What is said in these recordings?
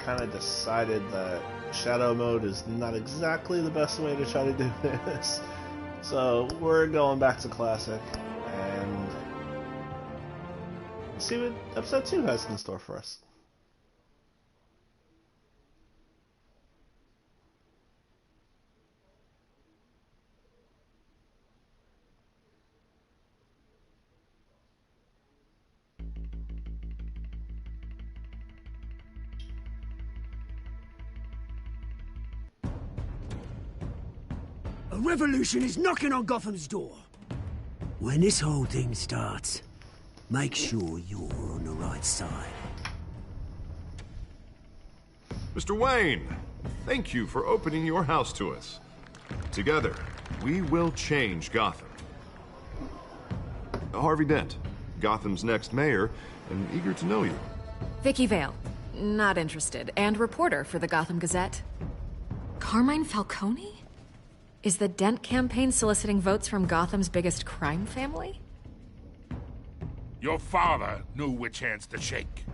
kind of decided that shadow mode is not exactly the best way to try to do this. So we're going back to classic and see what episode 2 has in store for us. A revolution is knocking on Gotham's door. When this whole thing starts, make sure you're on the right side. Mr. Wayne, thank you for opening your house to us. Together, we will change Gotham. Harvey Dent, Gotham's next mayor, and eager to know you. Vicky Vale, not interested, and reporter for the Gotham Gazette. Carmine Falcone? Is the Dent campaign soliciting votes from Gotham's biggest crime family? Your father knew which hands to shake.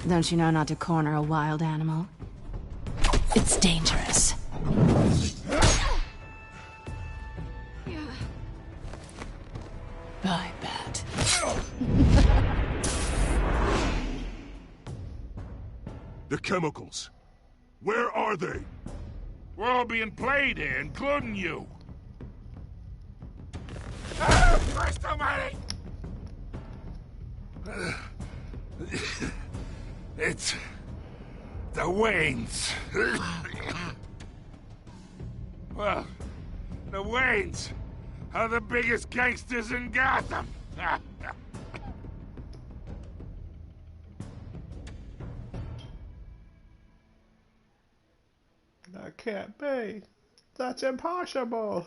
Don't you know not to corner a wild animal? It's dangerous. I bet. The chemicals. Where are they? We're all being played here, including you. Christ almighty! It's the Waynes. Well, the Waynes are the biggest gangsters in Gotham. That can't be. That's impossible.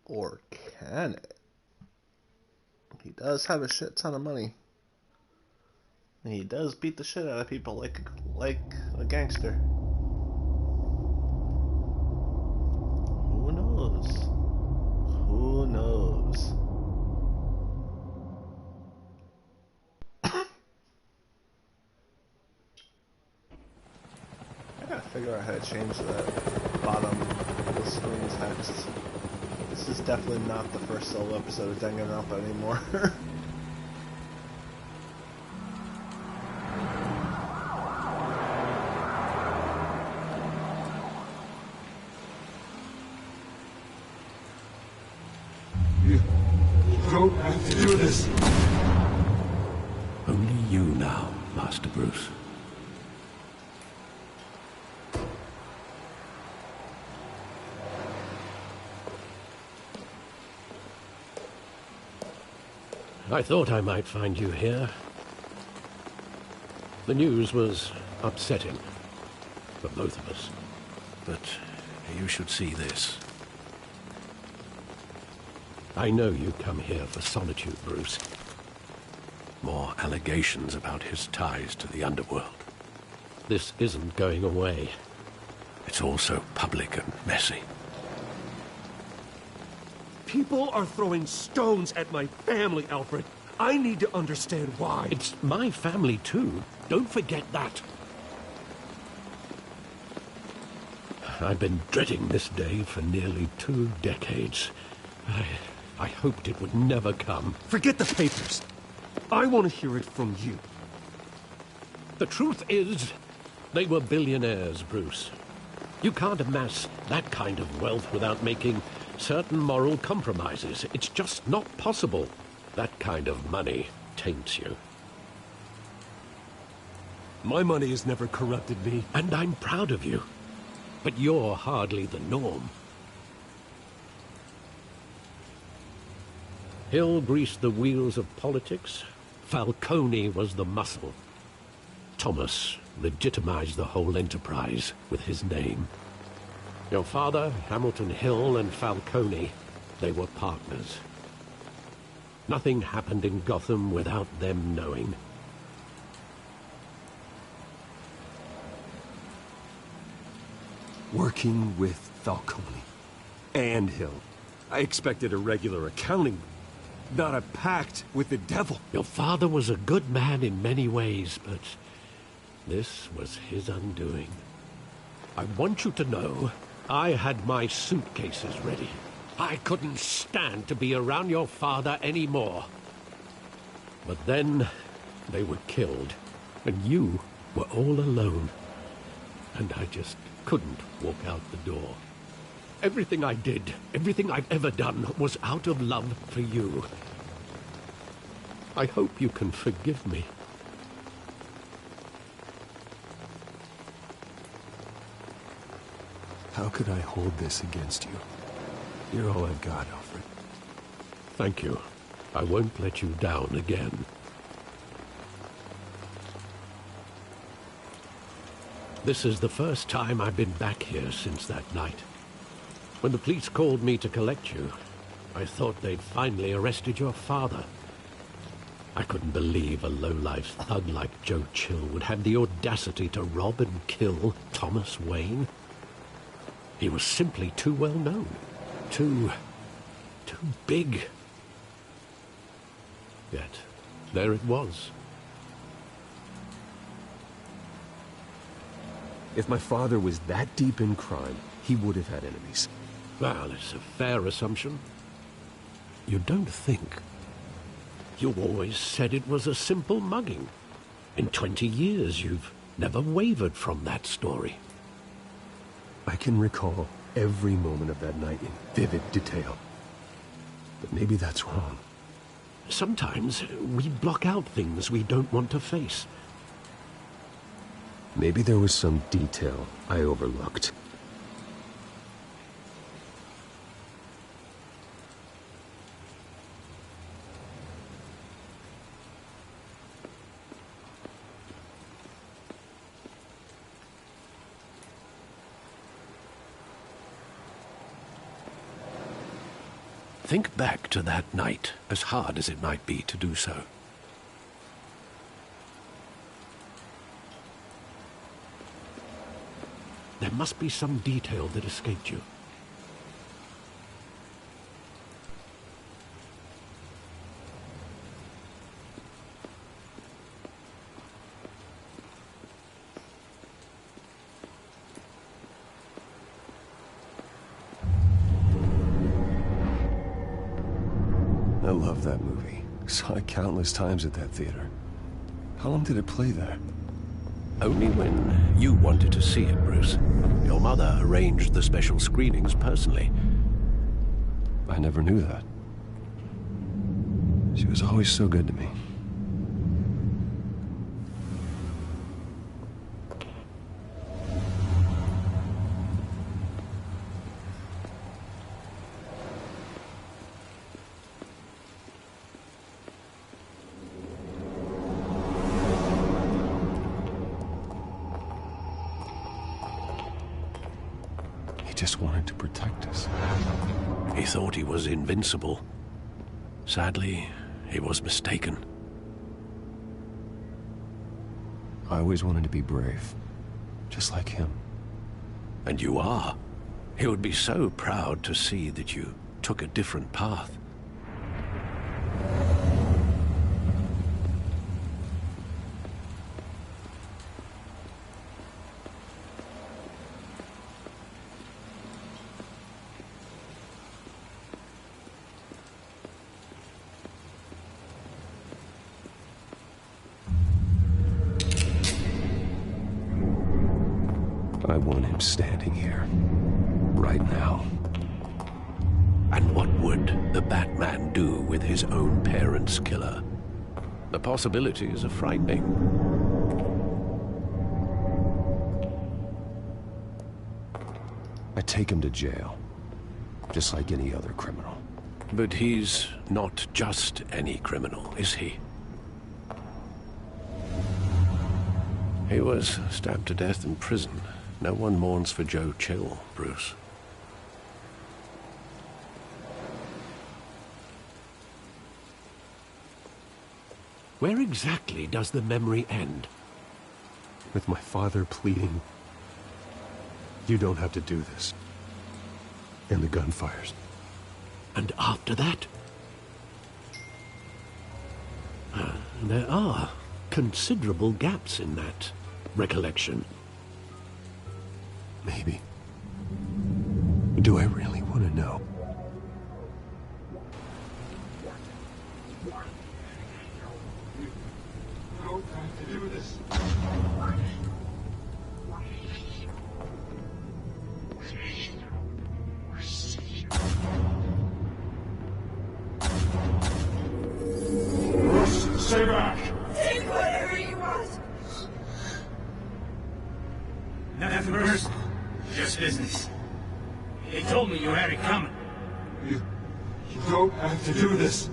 Or can it? He does have a shit ton of money. And he does beat the shit out of people like a gangster. Who knows? Who knows? I gotta figure out how to change that bottom of the screen text. This is definitely not the first solo episode of Danganronpa anymore. You don't have to do this. Only you now, Master Bruce. I thought I might find you here. The news was upsetting for both of us. But you should see this. I know you come here for solitude, Bruce. More allegations about his ties to the underworld. This isn't going away. It's all so public and messy. People are throwing stones at my family, Alfred. I need to understand why. It's my family, too. Don't forget that. I've been dreading this day for nearly 2 decades. I hoped it would never come. Forget the papers. I want to hear it from you. The truth is, they were billionaires, Bruce. You can't amass that kind of wealth without making certain moral compromises. It's just not possible. That kind of money taints you. My money has never corrupted me. And I'm proud of you. But you're hardly the norm. Hill greased the wheels of politics. Falcone was the muscle. Thomas legitimized the whole enterprise with his name. Your father, Hamilton Hill, and Falcone, they were partners. Nothing happened in Gotham without them knowing. Working with Falcone and Hill. I expected a regular accounting. not a pact with the devil. Your father was a good man in many ways, but this was his undoing. I want you to know, I had my suitcases ready. I couldn't stand to be around your father anymore. But then, they were killed, and you were all alone. And I just couldn't walk out the door. Everything I did, everything I've ever done, was out of love for you. I hope you can forgive me. How could I hold this against you? You're all I've got, Alfred. Thank you. I won't let you down again. This is the first time I've been back here since that night. When the police called me to collect you, I thought they'd finally arrested your father. I couldn't believe a low-life thug like Joe Chill would have the audacity to rob and kill Thomas Wayne. He was simply too well known. Too big. Yet, there it was. If my father was that deep in crime, he would have had enemies. Well, it's a fair assumption. You don't think. You always said it was a simple mugging. In 20 years, you've never wavered from that story. I can recall every moment of that night in vivid detail. But maybe that's wrong. Sometimes we block out things we don't want to face. Maybe there was some detail I overlooked. Think back to that night, as hard as it might be to do so. There must be some detail that escaped you. I love that movie. Saw it countless times at that theater. How long did it play there? Only when you wanted to see it, Bruce. Your mother arranged the special screenings personally. I never knew that. She was always so good to me. He just wanted to protect us. He thought he was invincible. Sadly, he was mistaken. I always wanted to be brave, just like him. And you are. He would be so proud to see that you took a different path. I want him standing here, right now. And what would the Batman do with his own parents' killer? The possibilities are frightening. I take him to jail, just like any other criminal. But he's not just any criminal, is he? He was stabbed to death in prison. No one mourns for Joe Chill, Bruce. Where exactly does the memory end? With my father pleading, "You don't have to do this." And the gun fires. And after that? There are considerable gaps in that recollection. Maybe. Do I really want to know? I don't have to do this. Stay back! Take whatever you want! Nothing personal. Just business. They told me you had it coming. You don't have to do this.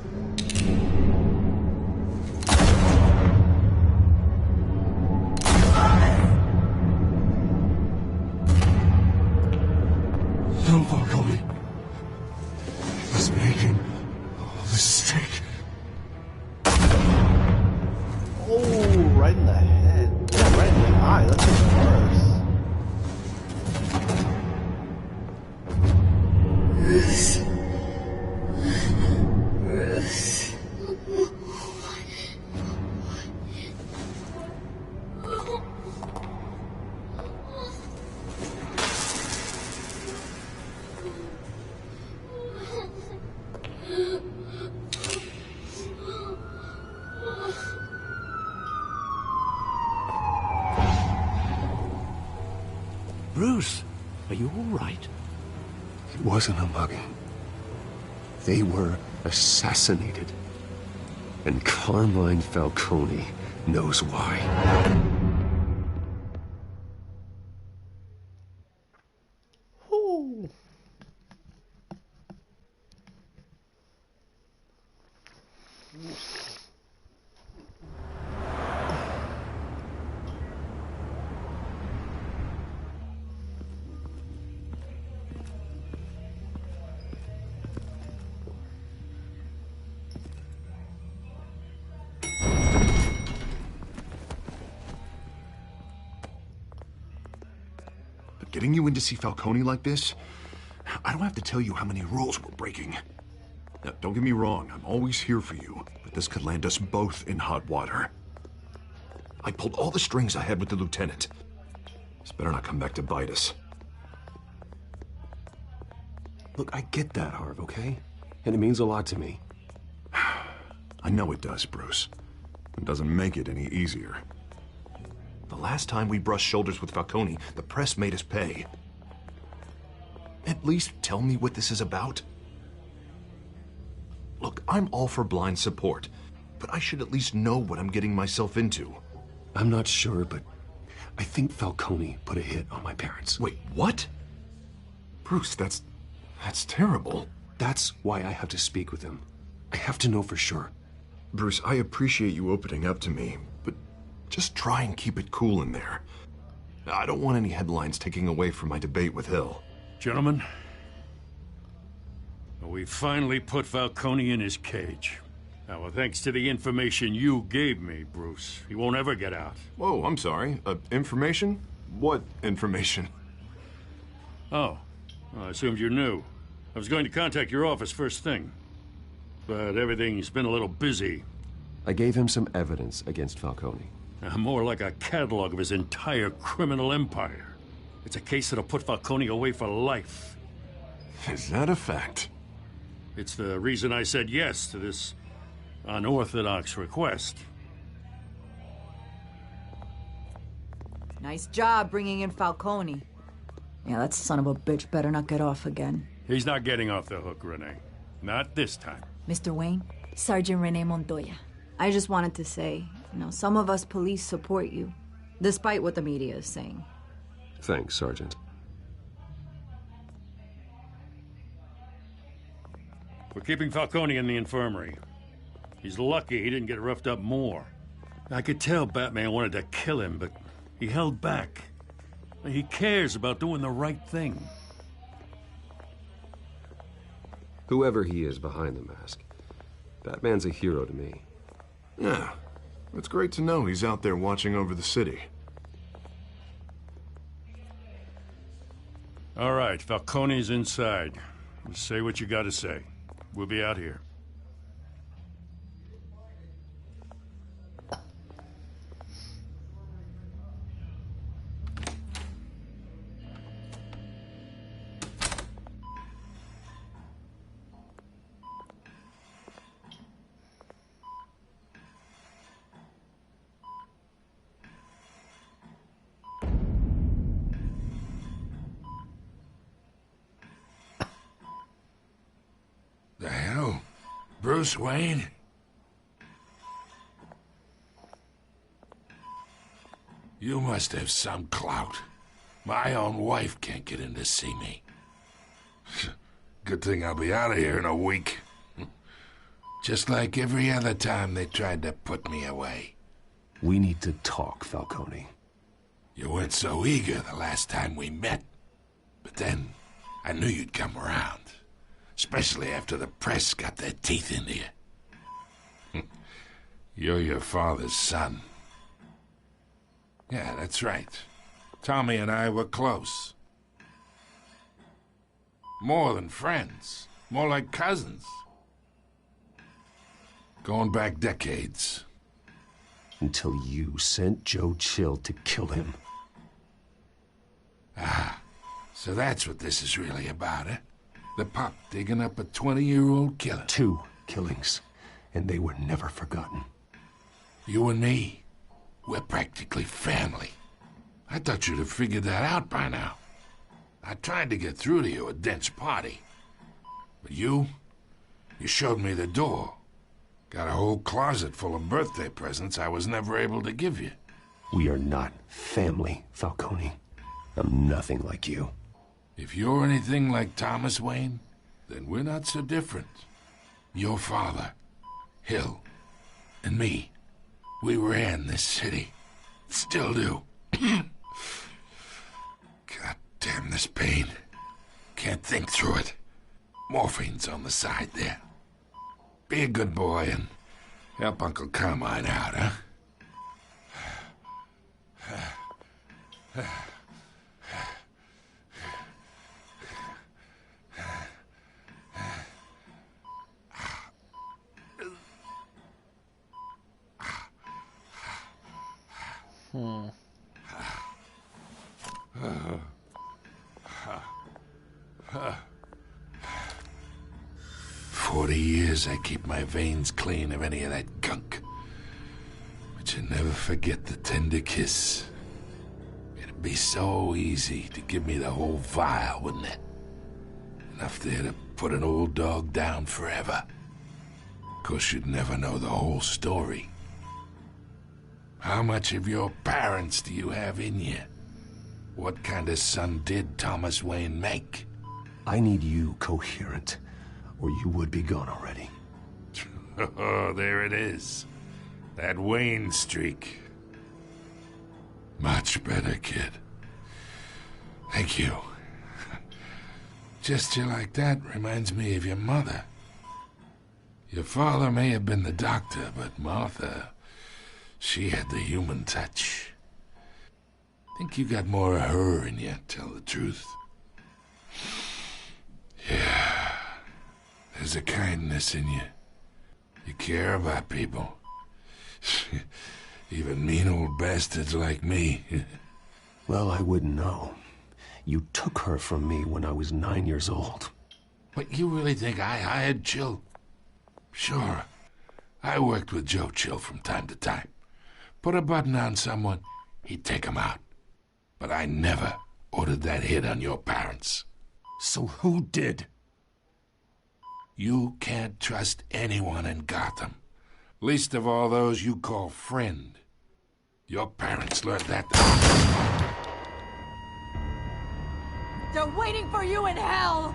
Don't follow me. I was making a mistake. Oh, right in the head. Yeah, right in the eye. That's even worse. Bruce, are you all right? It wasn't a mugging. They were assassinated. And Carmine Falcone knows why. Whew. But getting you in to see Falcone like this, I don't have to tell you how many rules we're breaking. Now, don't get me wrong, I'm always here for you, but this could land us both in hot water. I pulled all the strings I had with the lieutenant. This better not come back to bite us. Look, I get that, Harv, okay? And it means a lot to me. I know it does, Bruce. It doesn't make it any easier. The last time we brushed shoulders with Falcone, the press made us pay. At least tell me what this is about. Look, I'm all for blind support, but I should at least know what I'm getting myself into. I'm not sure, but I think Falcone put a hit on my parents. Wait, what? Bruce, that's terrible. That's why I have to speak with him. I have to know for sure. Bruce, I appreciate you opening up to me, but just try and keep it cool in there. I don't want any headlines taking away from my debate with Hill. Gentlemen, we finally put Falcone in his cage. Now, thanks to the information you gave me, Bruce, he won't ever get out. Whoa, I'm sorry. Information? What information? Oh, well, I assumed you knew. I was going to contact your office first thing, but everything's been a little busy. I gave him some evidence against Falcone. More like a catalog of his entire criminal empire. It's a case that'll put Falcone away for life. Is that a fact? It's the reason I said yes to this unorthodox request. Nice job bringing in Falcone. Yeah, that son of a bitch better not get off again. He's not getting off the hook, Renee. Not this time. Mr. Wayne, Sergeant Renee Montoya. I just wanted to say, some of us police support you, despite what the media is saying. Thanks, Sergeant. We're keeping Falcone in the infirmary. He's lucky he didn't get roughed up more. I could tell Batman wanted to kill him, but he held back. He cares about doing the right thing. Whoever he is behind the mask, Batman's a hero to me. Yeah, it's great to know he's out there watching over the city. All right, Falcone's inside. Just say what you gotta say. We'll be out here. Bruce Wayne? You must have some clout. My own wife can't get in to see me. Good thing I'll be out of here in a week. Just like every other time they tried to put me away. We need to talk, Falcone. You weren't so eager the last time we met. But then, I knew you'd come around. Especially after the press got their teeth into you. You're your father's son. Yeah, that's right. Tommy and I were close. More than friends. More like cousins. Going back decades. Until you sent Joe Chill to kill him. Ah, so that's what this is really about, eh? The pup digging up a 20-year-old killer. 2 killings, and they were never forgotten. You and me, we're practically family. I thought you'd have figured that out by now. I tried to get through to you at Dent's party. But you showed me the door. Got a whole closet full of birthday presents I was never able to give you. We are not family, Falcone. I'm nothing like you. If you're anything like Thomas Wayne, then we're not so different. Your father, Hill, and me, we ran this city. Still do. God damn this pain. Can't think through it. Morphine's on the side there. Be a good boy and help Uncle Carmine out, huh? Hmm. 40 years I keep my veins clean of any of that gunk. But you never forget the tender kiss. It'd be so easy to give me the whole vial, wouldn't it? Enough there to put an old dog down forever. Of course, you'd never know the whole story. How much of your parents do you have in you? What kind of son did Thomas Wayne make? I need you coherent, or you would be gone already. Oh, there it is. That Wayne streak. Much better, kid. Thank you. Gesture like that reminds me of your mother. Your father may have been the doctor, but Martha, she had the human touch. Think you got more of her in you, tell the truth. Yeah. There's a kindness in you. You care about people. Even mean old bastards like me. Well, I wouldn't know. You took her from me when I was 9 years old. What, you really think I hired Chill? Sure. I worked with Joe Chill from time to time. Put a button on someone, he'd take him out. But I never ordered that hit on your parents. So who did? You can't trust anyone in Gotham. Least of all those you call friend. Your parents learned that. They're waiting for you in hell!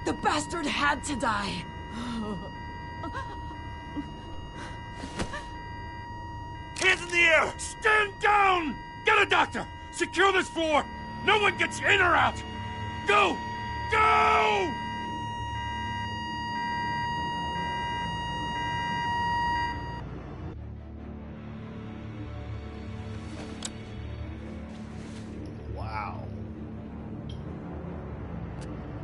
The bastard had to die! Hands in the air! Stand down! Get a doctor! Secure this floor! No one gets in or out! Go! Go! Wow.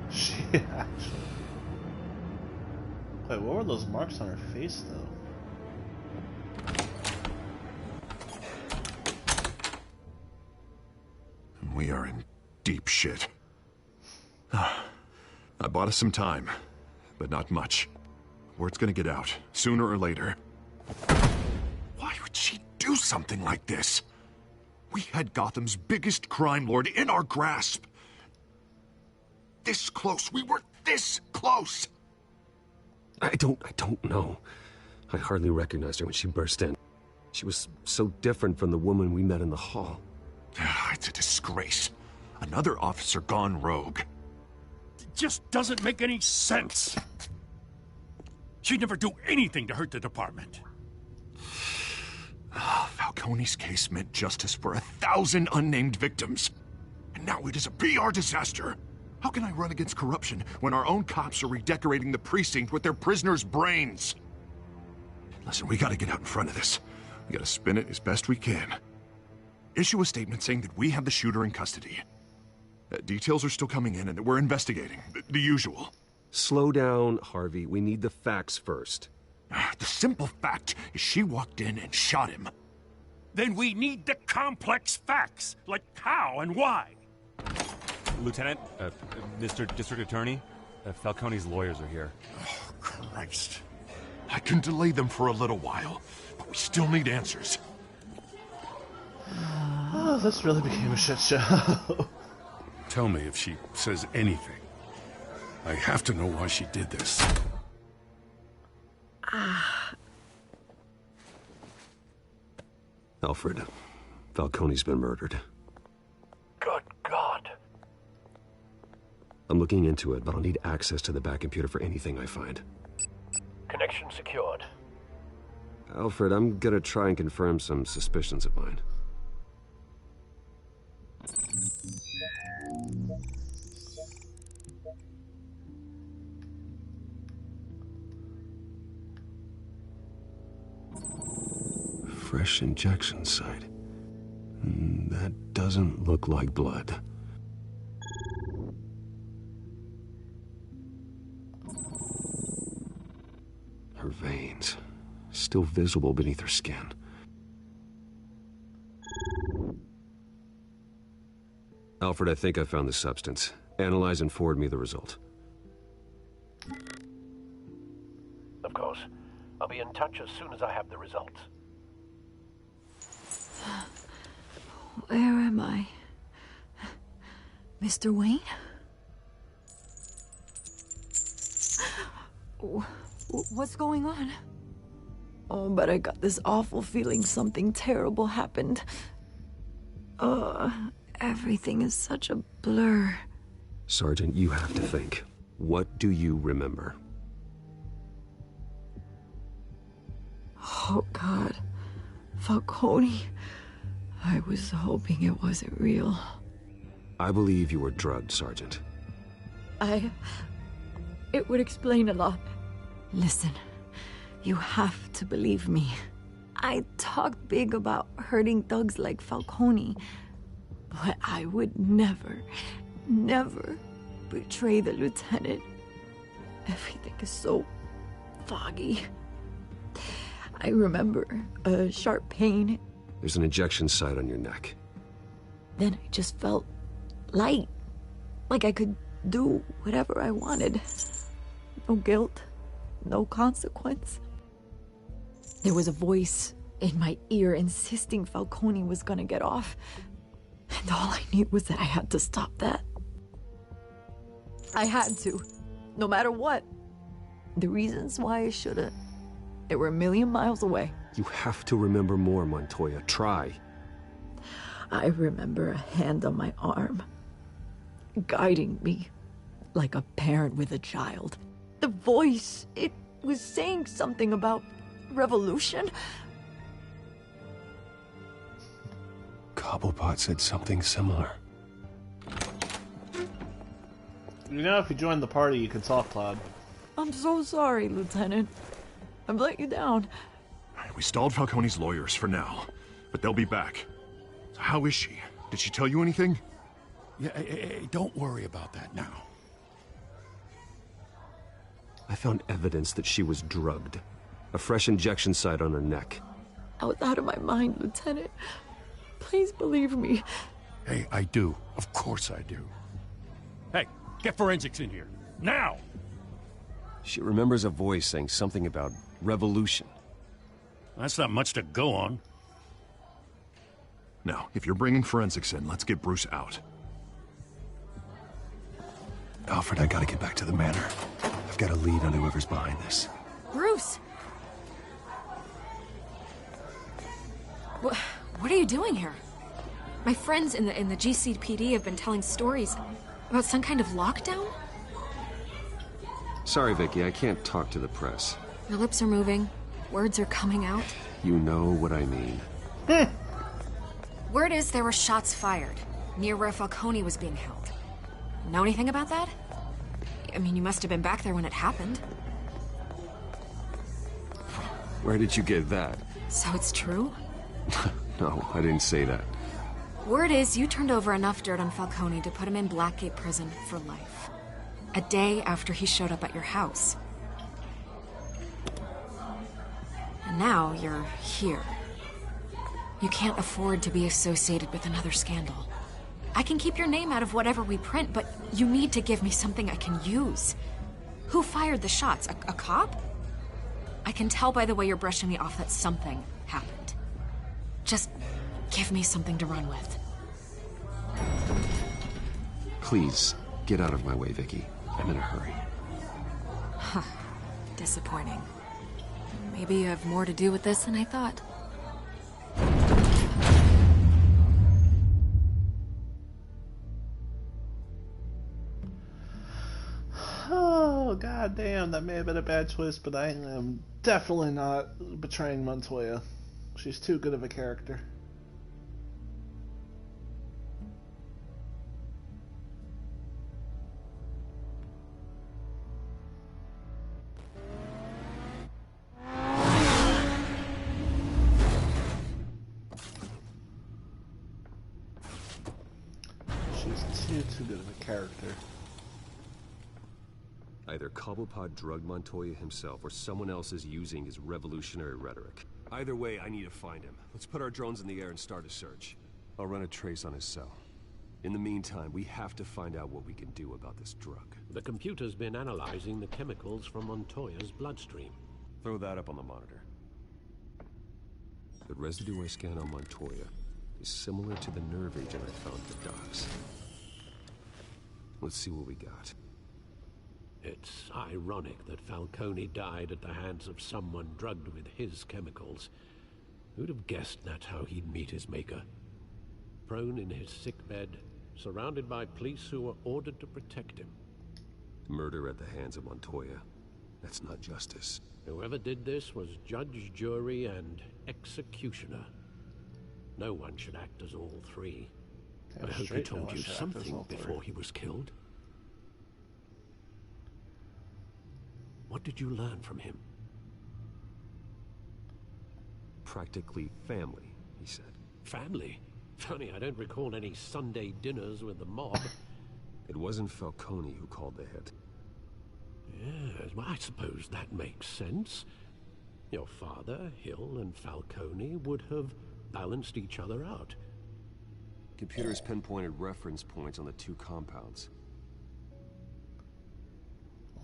She actually... Wait, what were those marks on her face, though? We are in deep shit. I bought us some time, but not much. Word's gonna get out, sooner or later. Why would she do something like this? We had Gotham's biggest crime lord in our grasp. this close. We were this close. I don't know. I hardly recognized her when she burst in. She was so different from the woman we met in the hall. It's a disgrace. Another officer gone rogue. It just doesn't make any sense. She'd never do anything to hurt the department. Falcone's case meant justice for 1,000 unnamed victims. And now it is a PR disaster. How can I run against corruption when our own cops are redecorating the precinct with their prisoners' brains? Listen, we gotta get out in front of this. We gotta spin it as best we can. Issue a statement saying that we have the shooter in custody. Details are still coming in and that we're investigating. The usual. Slow down, Harvey. We need the facts first. The simple fact is she walked in and shot him. Then we need the complex facts, like how and why. Lieutenant, Mr. District Attorney, Falcone's lawyers are here. Oh, Christ. I can delay them for a little while, but we still need answers. Oh, this really became a shit show. Tell me if she says anything. I have to know why she did this. Alfred, Falcone's been murdered. Good God. I'm looking into it, but I'll need access to the back computer for anything I find. Connection secured. Alfred, I'm gonna try and confirm some suspicions of mine. Fresh injection site. That doesn't look like blood. Her veins, still visible beneath her skin. Alfred, I think I found the substance. Analyze and forward me the result. Of course. I'll be in touch as soon as I have the results. Where am I? Mr. Wayne? What's going on? Oh, but I got this awful feeling something terrible happened. Everything is such a blur. Sergeant, you have to think. What do you remember? Oh, God. Falcone. I was hoping it wasn't real. I believe you were drugged, Sergeant. It would explain a lot. Listen, you have to believe me. I talked big about hurting thugs like Falcone, but I would never betray the lieutenant. Everything is so foggy. I remember a sharp pain. There's an injection site on your neck. Then I just felt light. Like I could do whatever I wanted. No guilt, no consequence. There was a voice in my ear insisting Falcone was gonna get off. And all I knew was that I had to stop that. I had to, no matter what. The reasons why I should've, they were a million miles away. You have to remember more, Montoya. Try. I remember a hand on my arm, guiding me like a parent with a child. The voice, it was saying something about revolution. Cobblepot said something similar. You know, if you join the party, you can talk, Cloud. I'm so sorry, Lieutenant. I've let you down. We stalled Falcone's lawyers for now, but they'll be back. So how is she? Did she tell you anything? Yeah, don't worry about that now. I found evidence that she was drugged. A fresh injection site on her neck. I was out of my mind, Lieutenant. Please believe me. Hey, I do. Of course I do. Hey, get forensics in here. Now! She remembers a voice saying something about revolution. That's not much to go on. Now, if you're bringing forensics in, let's get Bruce out. Alfred, I gotta get back to the manor. I've got a lead on whoever's behind this. Bruce! What are you doing here? My friends in the GCPD have been telling stories about some kind of lockdown? Sorry, Vicky, I can't talk to the press. Your lips are moving. Words are coming out. You know what I mean. Word is there were shots fired near where Falcone was being held. Know anything about that? I mean, you must have been back there when it happened. Where did you get that? So it's true? No, I didn't say that. Word is you turned over enough dirt on Falcone to put him in Blackgate Prison for life. A day after he showed up at your house. And now you're here. You can't afford to be associated with another scandal. I can keep your name out of whatever we print, but you need to give me something I can use. Who fired the shots? A cop? I can tell by the way you're brushing me off that something happened. Just give me something to run with. Please, get out of my way, Vicky. I'm in a hurry. Huh. Disappointing. Maybe you have more to do with this than I thought. Oh, goddamn, that may have been a bad twist, but I am definitely not betraying Montoya. She's too good of a character. Too good of a character. Either Cobblepot drugged Montoya himself, or someone else is using his revolutionary rhetoric. Either way, I need to find him. Let's put our drones in the air and start a search. I'll run a trace on his cell. In the meantime, we have to find out what we can do about this drug. The computer's been analyzing the chemicals from Montoya's bloodstream. Throw that up on the monitor. The residue I scan on Montoya is similar to the nerve agent I found at the docks. Let's see what we got. It's ironic that Falcone died at the hands of someone drugged with his chemicals. Who'd have guessed that's how he'd meet his maker? Prone in his sickbed, surrounded by police who were ordered to protect him. Murder at the hands of Montoya. That's not justice. Whoever did this was judge, jury, and executioner. No one should act as all three. I hope he told you something before he was killed. What did you learn from him? Practically family, he said. Family? Funny, I don't recall any Sunday dinners with the mob. It wasn't Falcone who called the hit. Yes, well, I suppose that makes sense. Your father, Hill, and Falcone would have balanced each other out. Computers pinpointed reference points on the two compounds.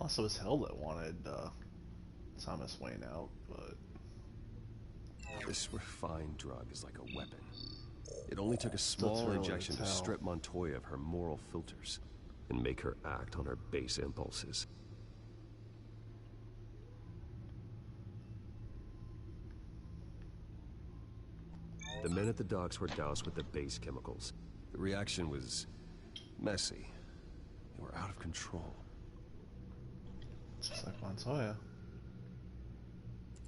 Also, it was Hill that wanted Thomas Wayne out, but... This refined drug is like a weapon. It only took a small injection to strip Montoya of her moral filters and make her act on her base impulses. The men at the docks were doused with the base chemicals. The reaction was messy. They were out of control. Just like Montoya.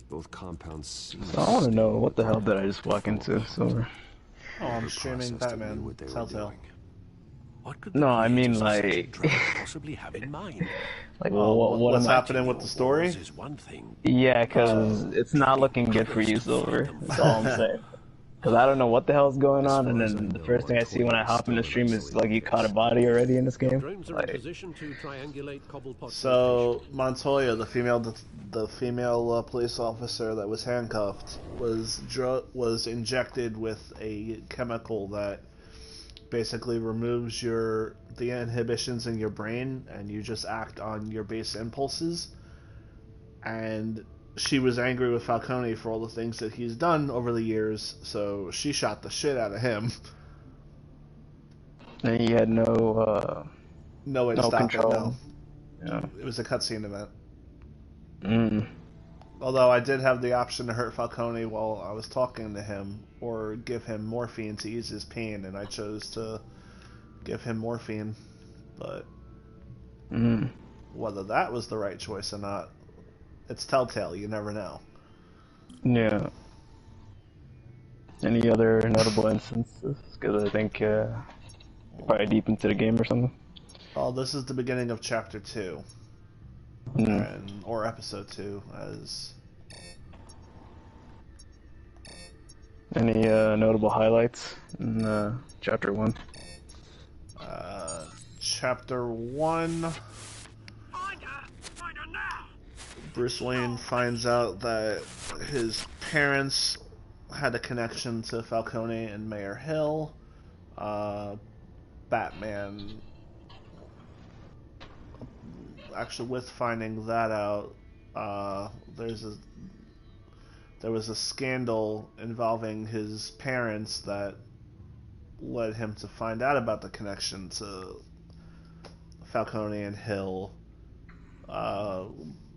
Both compounds seemed... So I want to know what the hell did I just walk into, Silver? Oh, I'm streaming Batman Telltale. No, I mean like... possibly have in mind. Like what's happening with the story? Yeah, because it's not looking good for you, Silver. That's all I'm saying. Because I don't know what the hell's going on, and then the first thing I see when I hop in the stream is like you caught a body already in this game. Like, so Montoya, the female police officer that was handcuffed, was injected with a chemical that basically removes the inhibitions in your brain, and you just act on your base impulses. And she was angry with Falcone for all the things that he's done over the years, so she shot the shit out of him. and he had no No way to No stop control. it, no. Yeah. It was a cutscene event. Mm. Although I did have the option to hurt Falcone while I was talking to him, or give him morphine to ease his pain, and I chose to give him morphine. But whether that was the right choice or not, it's Telltale, you never know. Yeah. Any other notable instances? Because I think probably deep into the game or something. Well, this is the beginning of Chapter 2. Or Episode 2, as... Any notable highlights in Chapter 1? Chapter 1... Bruce Wayne finds out that his parents had a connection to Falcone and Mayor Hill. Batman... Actually, with finding that out, there was a scandal involving his parents that led him to find out about the connection to Falcone and Hill.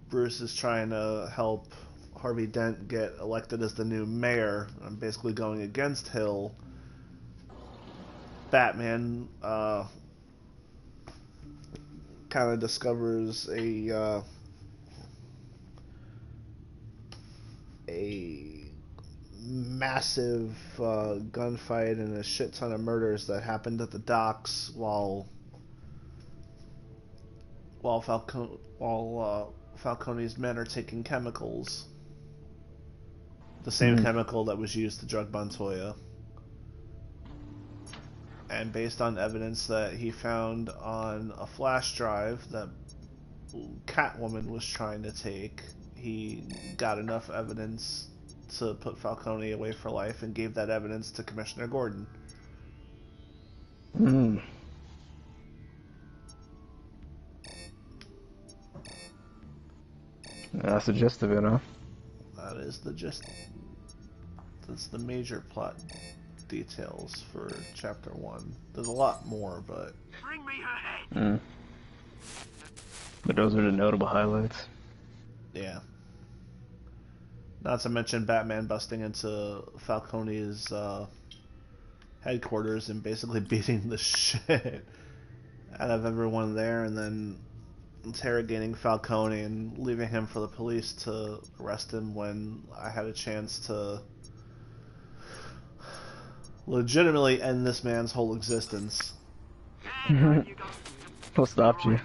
Bruce is trying to help Harvey Dent get elected as the new mayor. I'm basically going against Hill. Batman kind of discovers a massive gunfight and a shit ton of murders that happened at the docks while Falcone's men are taking chemicals. The same chemical that was used to drug Montoya. And based on evidence that he found on a flash drive that Catwoman was trying to take, he got enough evidence to put Falcone away for life and gave that evidence to Commissioner Gordon. That's the gist of it, huh? That is the gist. That's the major plot details for Chapter 1. There's a lot more, but... Bring me her head! But those are the notable highlights. Yeah. Not to mention Batman busting into Falcone's headquarters and basically beating the shit out of everyone there, and then interrogating Falcone and leaving him for the police to arrest him when I had a chance to legitimately end this man's whole existence. What stopped you?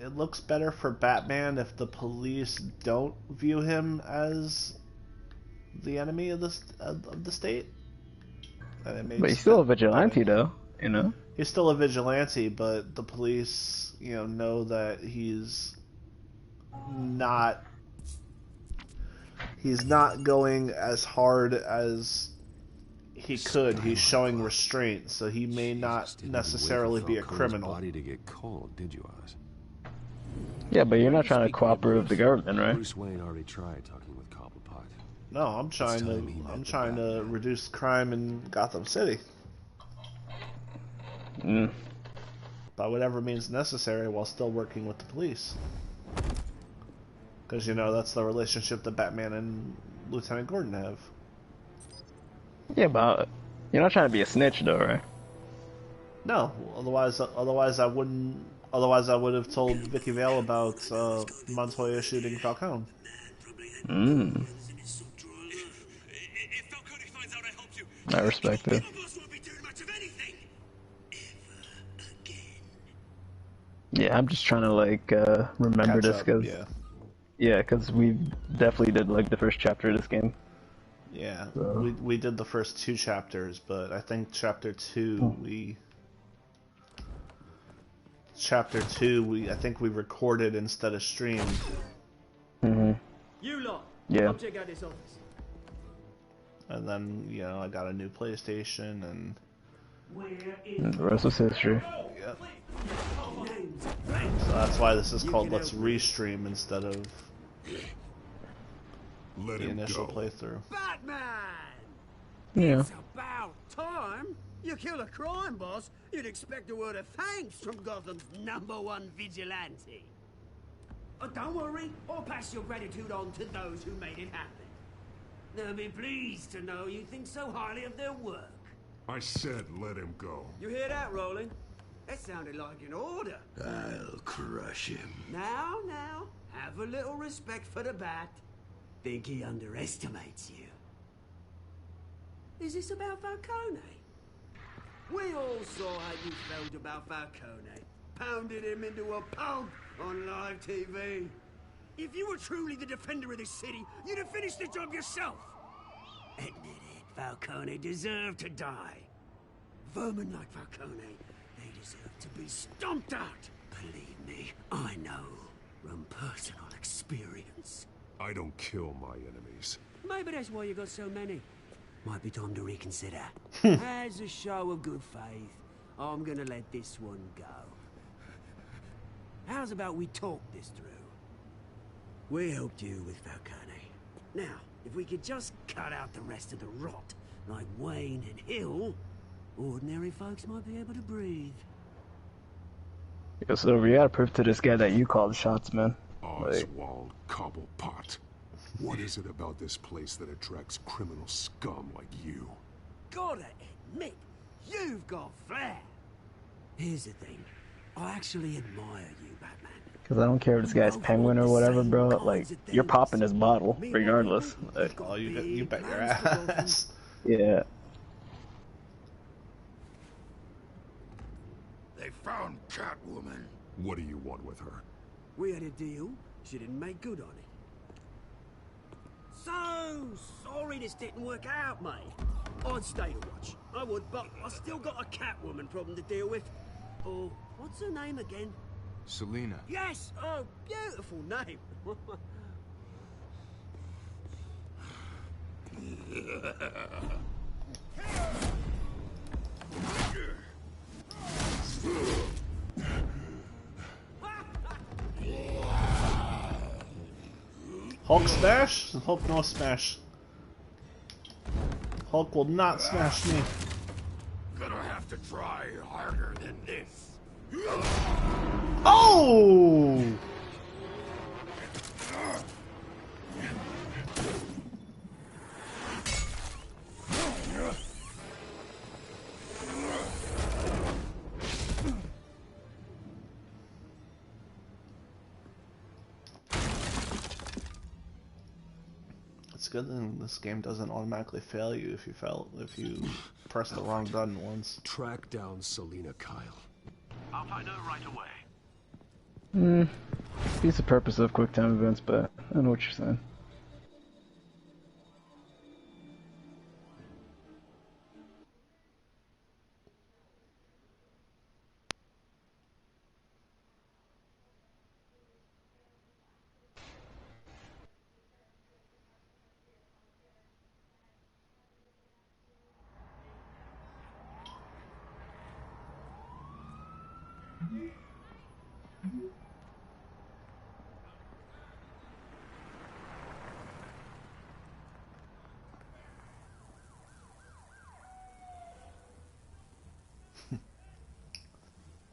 It looks better for Batman if the police don't view him as the enemy of the state. And But he's still a vigilante, though, you know? He's still a vigilante, but the police, know that he's not going as hard as he could. He's showing restraint, so he may not necessarily be a criminal. Body to get cold, did you, Oz? Yeah, but you're not trying to cooperate with the government, right? Bruce Wayne already tried talking with Cobblepot. No, I'm trying to reduce crime in Gotham City. By whatever means necessary, while still working with the police. Because that's the relationship that Batman and Lieutenant Gordon have. Yeah, but you're not trying to be a snitch, though, right? No, otherwise I wouldn't. Otherwise, I would have told Vicky Vale about Montoya shooting Falcone. I respect it. Yeah, I'm just trying to remember Catch this up, because because we definitely did the first chapter of this game. Yeah, so. we did the first 2 chapters, but I think Chapter 2 I think we recorded instead of streamed. You lot, yeah. come check out this office. And then I got a new PlayStation, and the rest was history. Yep. So that's why this is called Let's Restream instead of the initial playthrough. Batman! Yeah. It's about time. You kill a crime boss, you'd expect a word of thanks from Gotham's #1 vigilante. But don't worry, I'll pass your gratitude on to those who made it happen. They'll be pleased to know you think so highly of their work. I said let him go. You hear that, Roland? That sounded like an order. I'll crush him. Now, have a little respect for the Bat. Think he underestimates you. Is this about Falcone? We all saw how you felt about Falcone. Pounded him into a pulp on live TV. If you were truly the defender of this city, you'd have finished the job yourself. Admit it, Falcone deserved to die. Vermin like Falcone, they deserve to be stomped out. Believe me, I know from personal experience. I don't kill my enemies. Maybe that's why you got so many. Might be time to reconsider. As a show of good faith, I'm gonna let this one go. How's about we talk this through? We helped you with Falcone. Now, if we could just cut out the rest of the rot, like Wayne and Hill, ordinary folks might be able to breathe. Yo, Silver, you gotta prove to this guy that you called the shots, man. Oswald Cobblepot. What is it about this place that attracts criminal scum like you? Gotta admit, you've got flair. Here's the thing. I actually admire you, Batman. Because I don't care if this guy's Penguin or whatever, bro. Like, you're popping this bottle, regardless. Like, Oh, you bet your ass. yeah. They found Catwoman. What do you want with her? We had a deal. She didn't make good on it. So sorry this didn't work out, mate. I'd stay to watch. I would, but I still got a Catwoman problem to deal with. Oh, what's her name again? Selina. Yes! Oh, beautiful name. Hulk smash? Hulk no smash. Hulk will not smash me. Gonna have to try harder than this. Oh! It's good that this game doesn't automatically fail you if you press the wrong button once. Track down Selina Kyle. I'll find her right away. It's the purpose of quick time events, but I know what you're saying.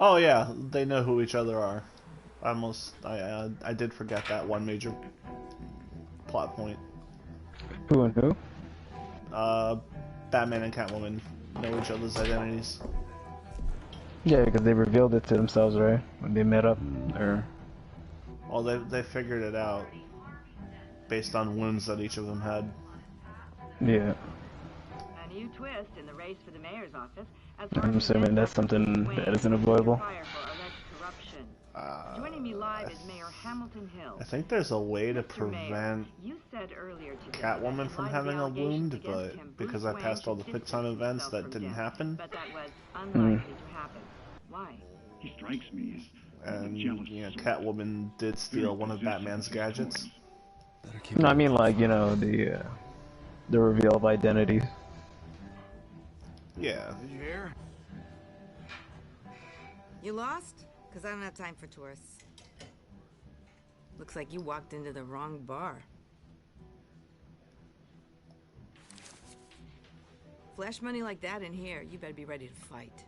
Oh yeah, they know who each other are. I did forget that one major plot point. Who and who? Batman and Catwoman know each other's identities. Yeah, because they revealed it to themselves, right? When they met up, or... Well, they figured it out based on wounds that each of them had. Yeah. A new twist in the race for the mayor's office. I'm assuming that's something that isn't avoidable. Joining me live is Mayor Hamilton Hill. I think there's a way to Mr. Mayor, prevent you said earlier today Catwoman from that having a allegations wound, against but him, because Bruce I passed all the Wayne quick time distanced events, himself that from didn't death, happen. But that was unlikely to happen. Why? He strikes me as And you know, Catwoman did steal one of Batman's gadgets. No, I mean like, you know, the reveal of identity. Yeah. Did you hear? You lost? Because I don't have time for tourists. Looks like you walked into the wrong bar. Flash money like that in here, you better be ready to fight.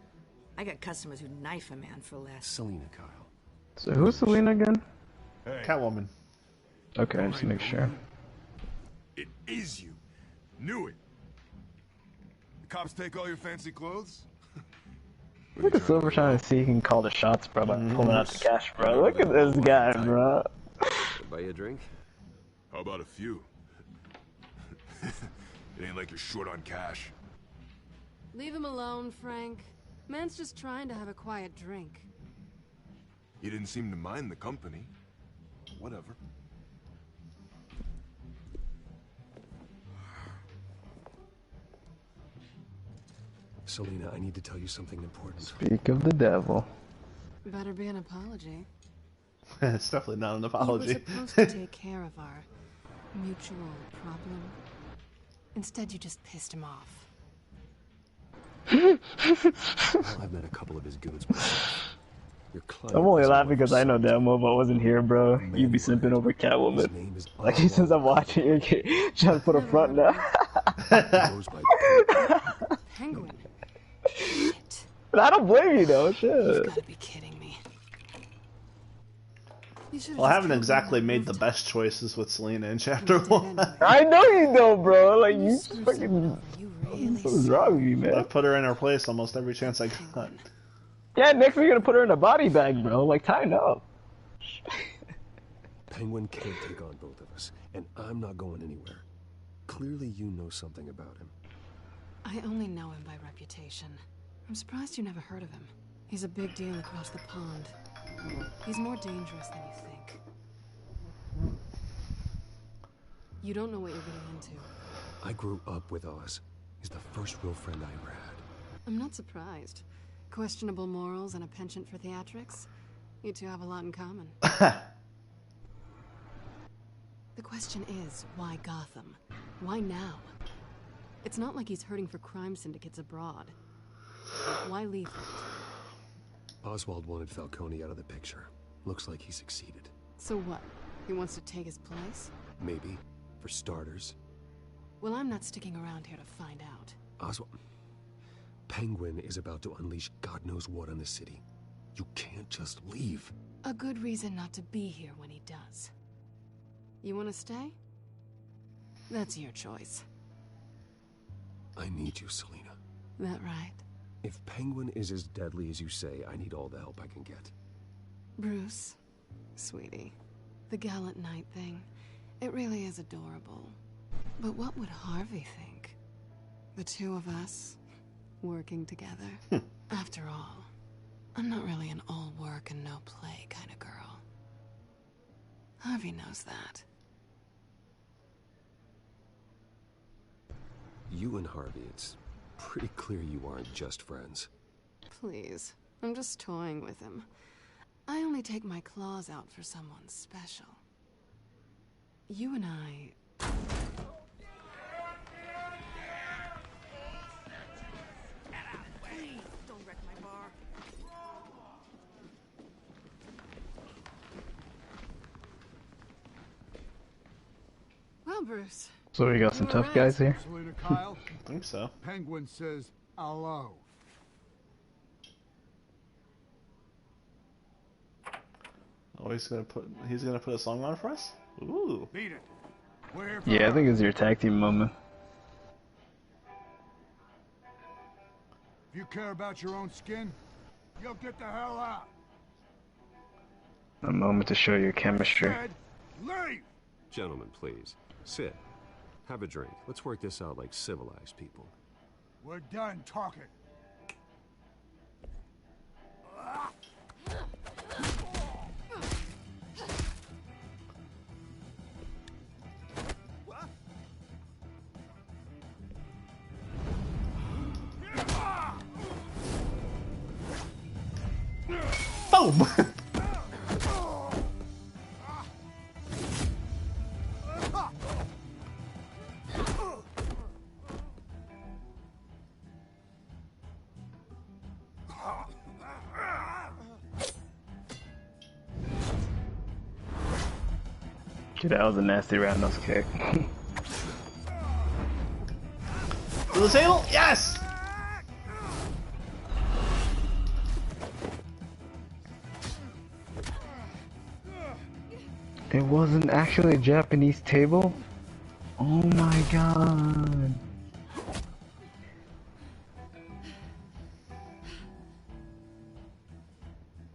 I got customers who knife a man for less. Selina, Kyle. So who's Selina again? Hey. Catwoman. Okay, just make sure. It is you. Knew it. The cops take all your fancy clothes? Look at Silver trying to see he can call the shots, bro, by pulling out the cash, bro. Look at this guy, bro. Buy you a drink? How about a few? It ain't like you're short on cash. Leave him alone, Frank. Man's just trying to have a quiet drink. You didn't seem to mind the company. Whatever. Selina, I need to tell you something important. Speak of the devil. Better be an apology. It's definitely not an apology. You were supposed to take care of our mutual problem. Instead, you just pissed him off. Well, I've met a couple of his goons myself. Your client I'm only laughing because I know damn well if I wasn't here, bro, you'd be simping over Catwoman. Like, since I'm watching you, trying to put a front now. Penguin. But I don't blame you, though. Shit. You've got to be kidding me. Well, I haven't exactly made the best choices with Selina in Chapter 1. I know you don't, bro. Like, you fucking... What's wrong with you, man? I've put her in her place almost every chance I got. Yeah, next we're gonna put her in a body bag, bro. Like, tighten up. Penguin can't take on both of us, and I'm not going anywhere. Clearly you know something about him. I only know him by reputation. I'm surprised you never heard of him. He's a big deal across the pond. He's more dangerous than you think. You don't know what you're getting into. I grew up with Oz. He's the first real friend I ever had. I'm not surprised. Questionable morals and a penchant for theatrics. You two have a lot in common. The question is, why Gotham? Why now? It's not like he's hurting for crime syndicates abroad. Why leave it? Oswald wanted Falcone out of the picture. Looks like he succeeded. So what? He wants to take his place? Maybe. For starters. Well, I'm not sticking around here to find out. Oswald... Penguin is about to unleash God knows what on the city. You can't just leave. A good reason not to be here when he does. You want to stay? That's your choice. I need you, Selina. That right? If Penguin is as deadly as you say, I need all the help I can get. Bruce, sweetie, the gallant knight thing, it really is adorable. But what would Harvey think? The two of us, working together. After all, I'm not really an all work and no play kind of girl. Harvey knows that. You and Harvey, it's pretty clear you aren't just friends. Please, I'm just toying with him. I only take my claws out for someone special. You and I... Don't wreck my bar. Well, Bruce. So we got some tough guys here? Selina, Kyle. I think so. Penguin says hello. Oh, he's gonna put a song on for us? Ooh. Beat it. We're here for Yeah, I her. think it's your tag team moment. If you care about your own skin, you'll get the hell out. A moment to show your chemistry. Ed, leave! Gentlemen, please. Sit. Have a drink. Let's work this out like civilized people. We're done talking. Boom! Dude, that was a nasty roundhouse kick. To the table? Yes! It wasn't actually a Japanese table? Oh my god.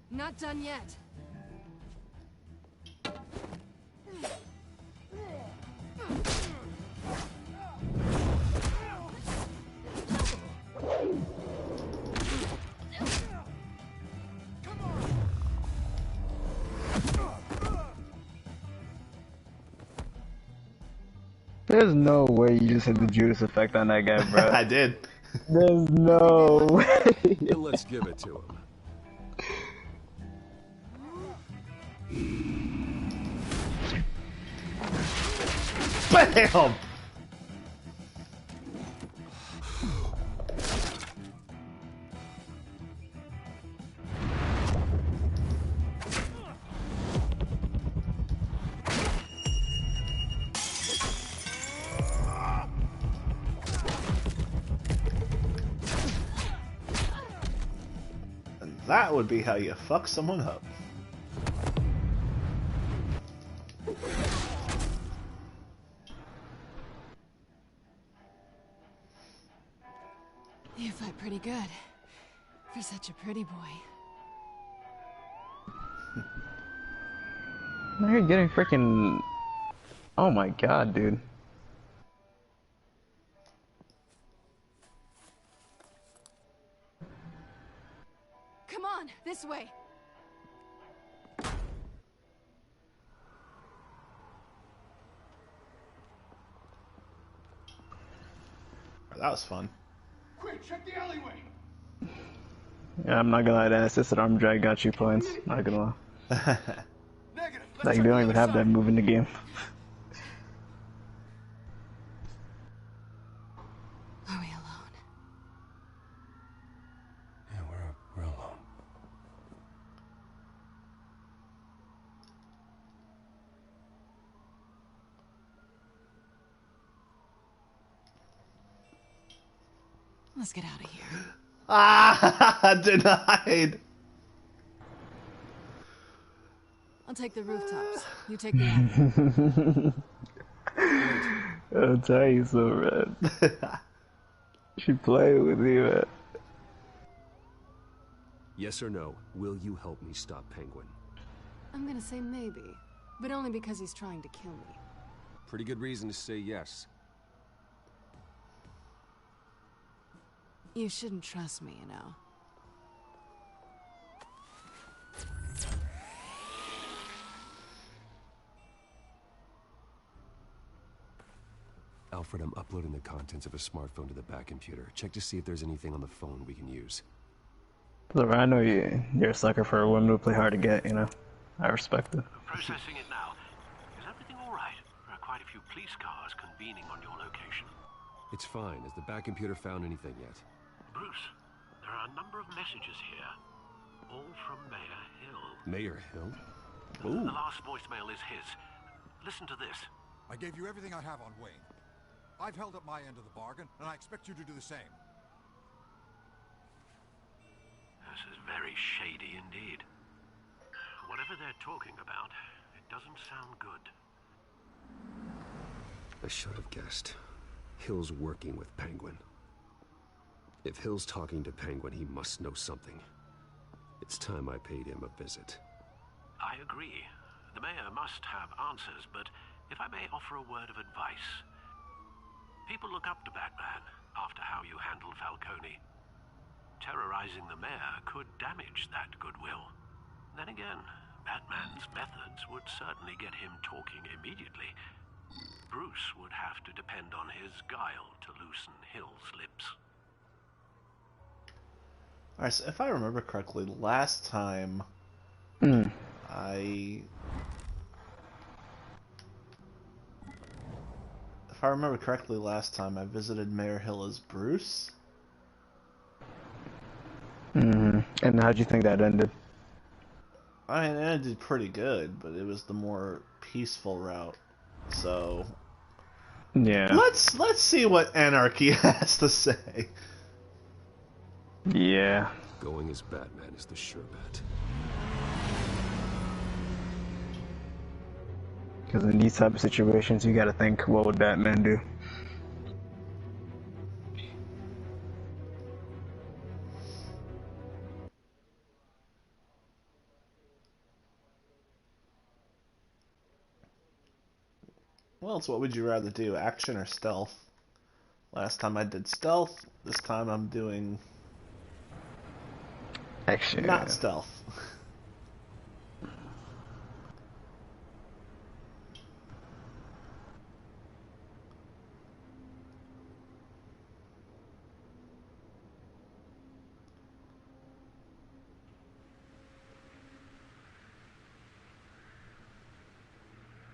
Not done yet. There's no way you just hit the Judas effect on that guy, bro. I did. There's no way. Then let's give it to him. BAM! And that would be how you fuck someone up. You fight pretty good. For such a pretty boy. Now you're getting freaking... Oh my god, dude. Come on, this way. That was fun. Quick, check the alleyway. Yeah, I'm not gonna lie, that assisted arm drag got you points. Not gonna lie. Negative. Like, they don't even have that move in the game. Are we alone? Yeah, we're alone. Let's get out of here. Ah, denied. I'll take the rooftops. You take the alley. I'll tell you so, man. She played with you, man. Yes or no, will you help me stop Penguin? I'm gonna say maybe, but only because he's trying to kill me. Pretty good reason to say yes. You shouldn't trust me, you know. Alfred, I'm uploading the contents of a smartphone to the back computer. Check to see if there's anything on the phone we can use. Look, I know you're a sucker for women who play hard to get, you know. I respect it. Processing it now. Is everything all right? There are quite a few police cars convening on your location. It's fine. Has the back computer found anything yet? Bruce, there are a number of messages here. All from Mayor Hill. Mayor Hill? The last voicemail is his. Listen to this. I gave you everything I have on Wayne. I've held up my end of the bargain, and I expect you to do the same. This is very shady indeed. Whatever they're talking about, it doesn't sound good. I should have guessed. Hill's working with Penguin. If Hill's talking to Penguin, he must know something. It's time I paid him a visit. I agree. The mayor must have answers, but if I may offer a word of advice. People look up to Batman after how you handled Falcone. Terrorizing the mayor could damage that goodwill. Then again, Batman's methods would certainly get him talking immediately. Bruce would have to depend on his guile to loosen Hill's lips. Alright, so if I remember correctly, last time I visited Mayor Hill as Bruce. And how'd you think that ended? I mean, it ended pretty good, but it was the more peaceful route. So, Yeah. Let's see what Anarchy has to say. Yeah. Going as Batman is the sure bet. Because in these type of situations, you gotta think, what would Batman do? Well, it's what would you rather do, action or stealth? Last time I did stealth, this time I'm doing action. Not stealth.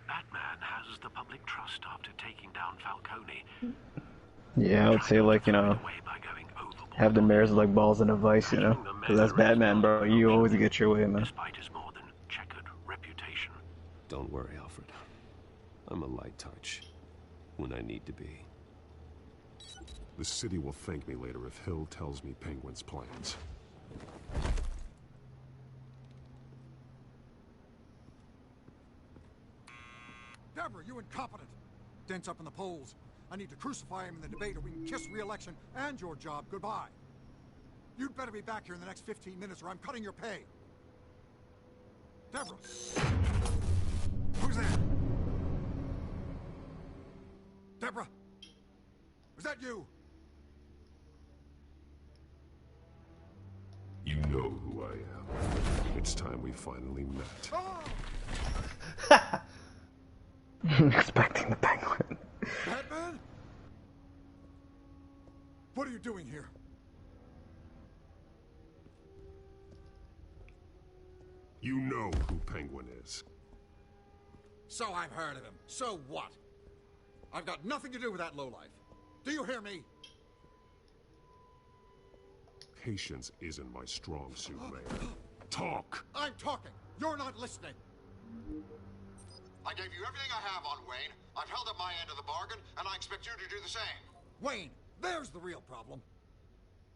Batman has the public trust after taking down Falcone. Yeah, I would say, like, you know, have the mayors like balls in a vice, you know? Because that's Batman, bro. You always get your way, man. Despite his more than checkered reputation. Don't worry, Alfred. I'm a light touch when I need to be. The city will thank me later if Hill tells me Penguin's plans. Deborah, you incompetent! Dent's up in the polls. I need to crucify him in the debate or we can kiss re-election and your job goodbye. You'd better be back here in the next 15 minutes or I'm cutting your pay. Deborah! Who's there? Deborah! Was that you? You know who I am. It's time we finally met. Expecting the Penguin. Batman? What are you doing here? You know who Penguin is. So I've heard of him. So what? I've got nothing to do with that lowlife. Do you hear me? Patience isn't my strong suit, Mayor. Talk! I'm talking. You're not listening. I gave you everything I have on Wayne. I've held up my end of the bargain, and I expect you to do the same. Wayne, there's the real problem.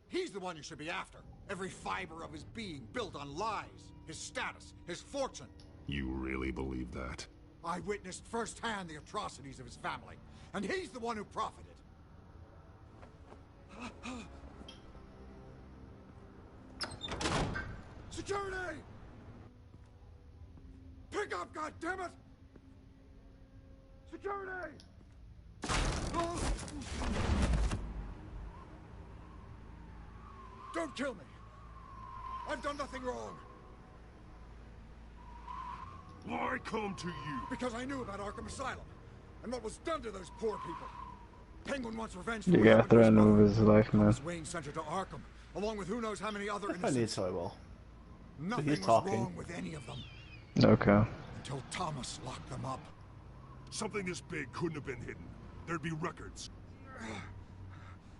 He's the one you should be after. Every fiber of his being built on lies. His status, his fortune. You really believe that? I witnessed firsthand the atrocities of his family, and he's the one who profited. Security! Pick up, goddammit! Security! Don't kill me! I've done nothing wrong! Why come to you? Because I knew about Arkham Asylum, and what was done to those poor people. Penguin wants revenge for You what gotta happened to his threaten mother. with his life, man. Thomas Wayne sent her to Arkham, along with who knows how many other If I need innocents. to, I will. Nothing He's was talking. wrong with any of them. Okay. Until Thomas locked them up. Something this big couldn't have been hidden. There'd be records.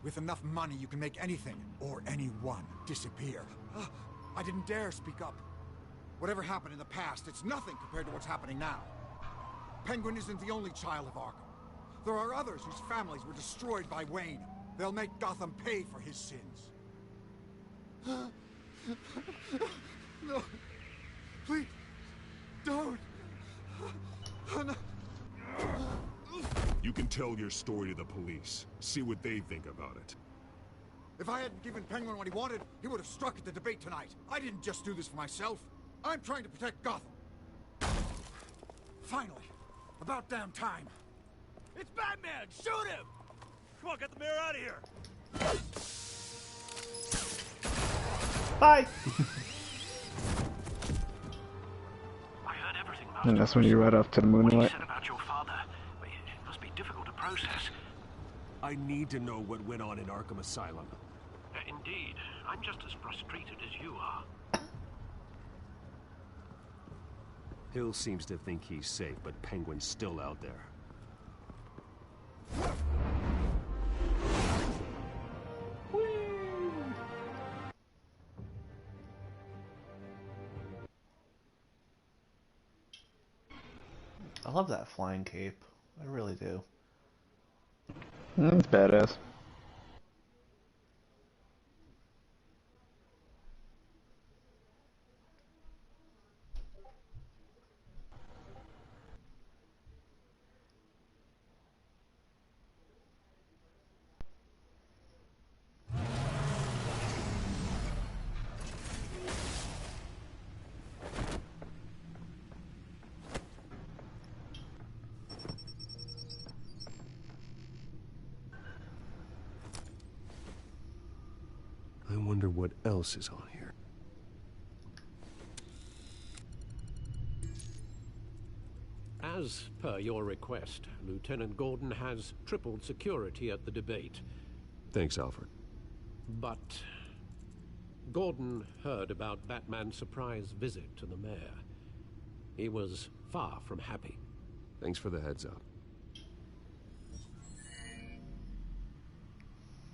With enough money, you can make anything, or anyone, disappear. I didn't dare speak up. Whatever happened in the past, it's nothing compared to what's happening now. Penguin isn't the only child of Arkham. There are others whose families were destroyed by Wayne. They'll make Gotham pay for his sins. No. Please. Don't. No. You can tell your story to the police. See what they think about it. If I hadn't given Penguin what he wanted, he would have struck at the debate tonight. I didn't just do this for myself. I'm trying to protect Gotham. Finally. About damn time. It's Batman! Shoot him! Come on, get the mayor out of here! Bye! I heard everything about And that's when you ride off to the what you moonlight. said about your father. It must be difficult to process. I need to know what went on in Arkham Asylum. Indeed. I'm just as frustrated as you are. Hill seems to think he's safe, but Penguin's still out there. I love that flying cape. I really do. That's badass. I wonder what else is on here. As per your request, Lieutenant Gordon has tripled security at the debate. Thanks, Alfred. But Gordon heard about Batman's surprise visit to the mayor. He was far from happy. Thanks for the heads up.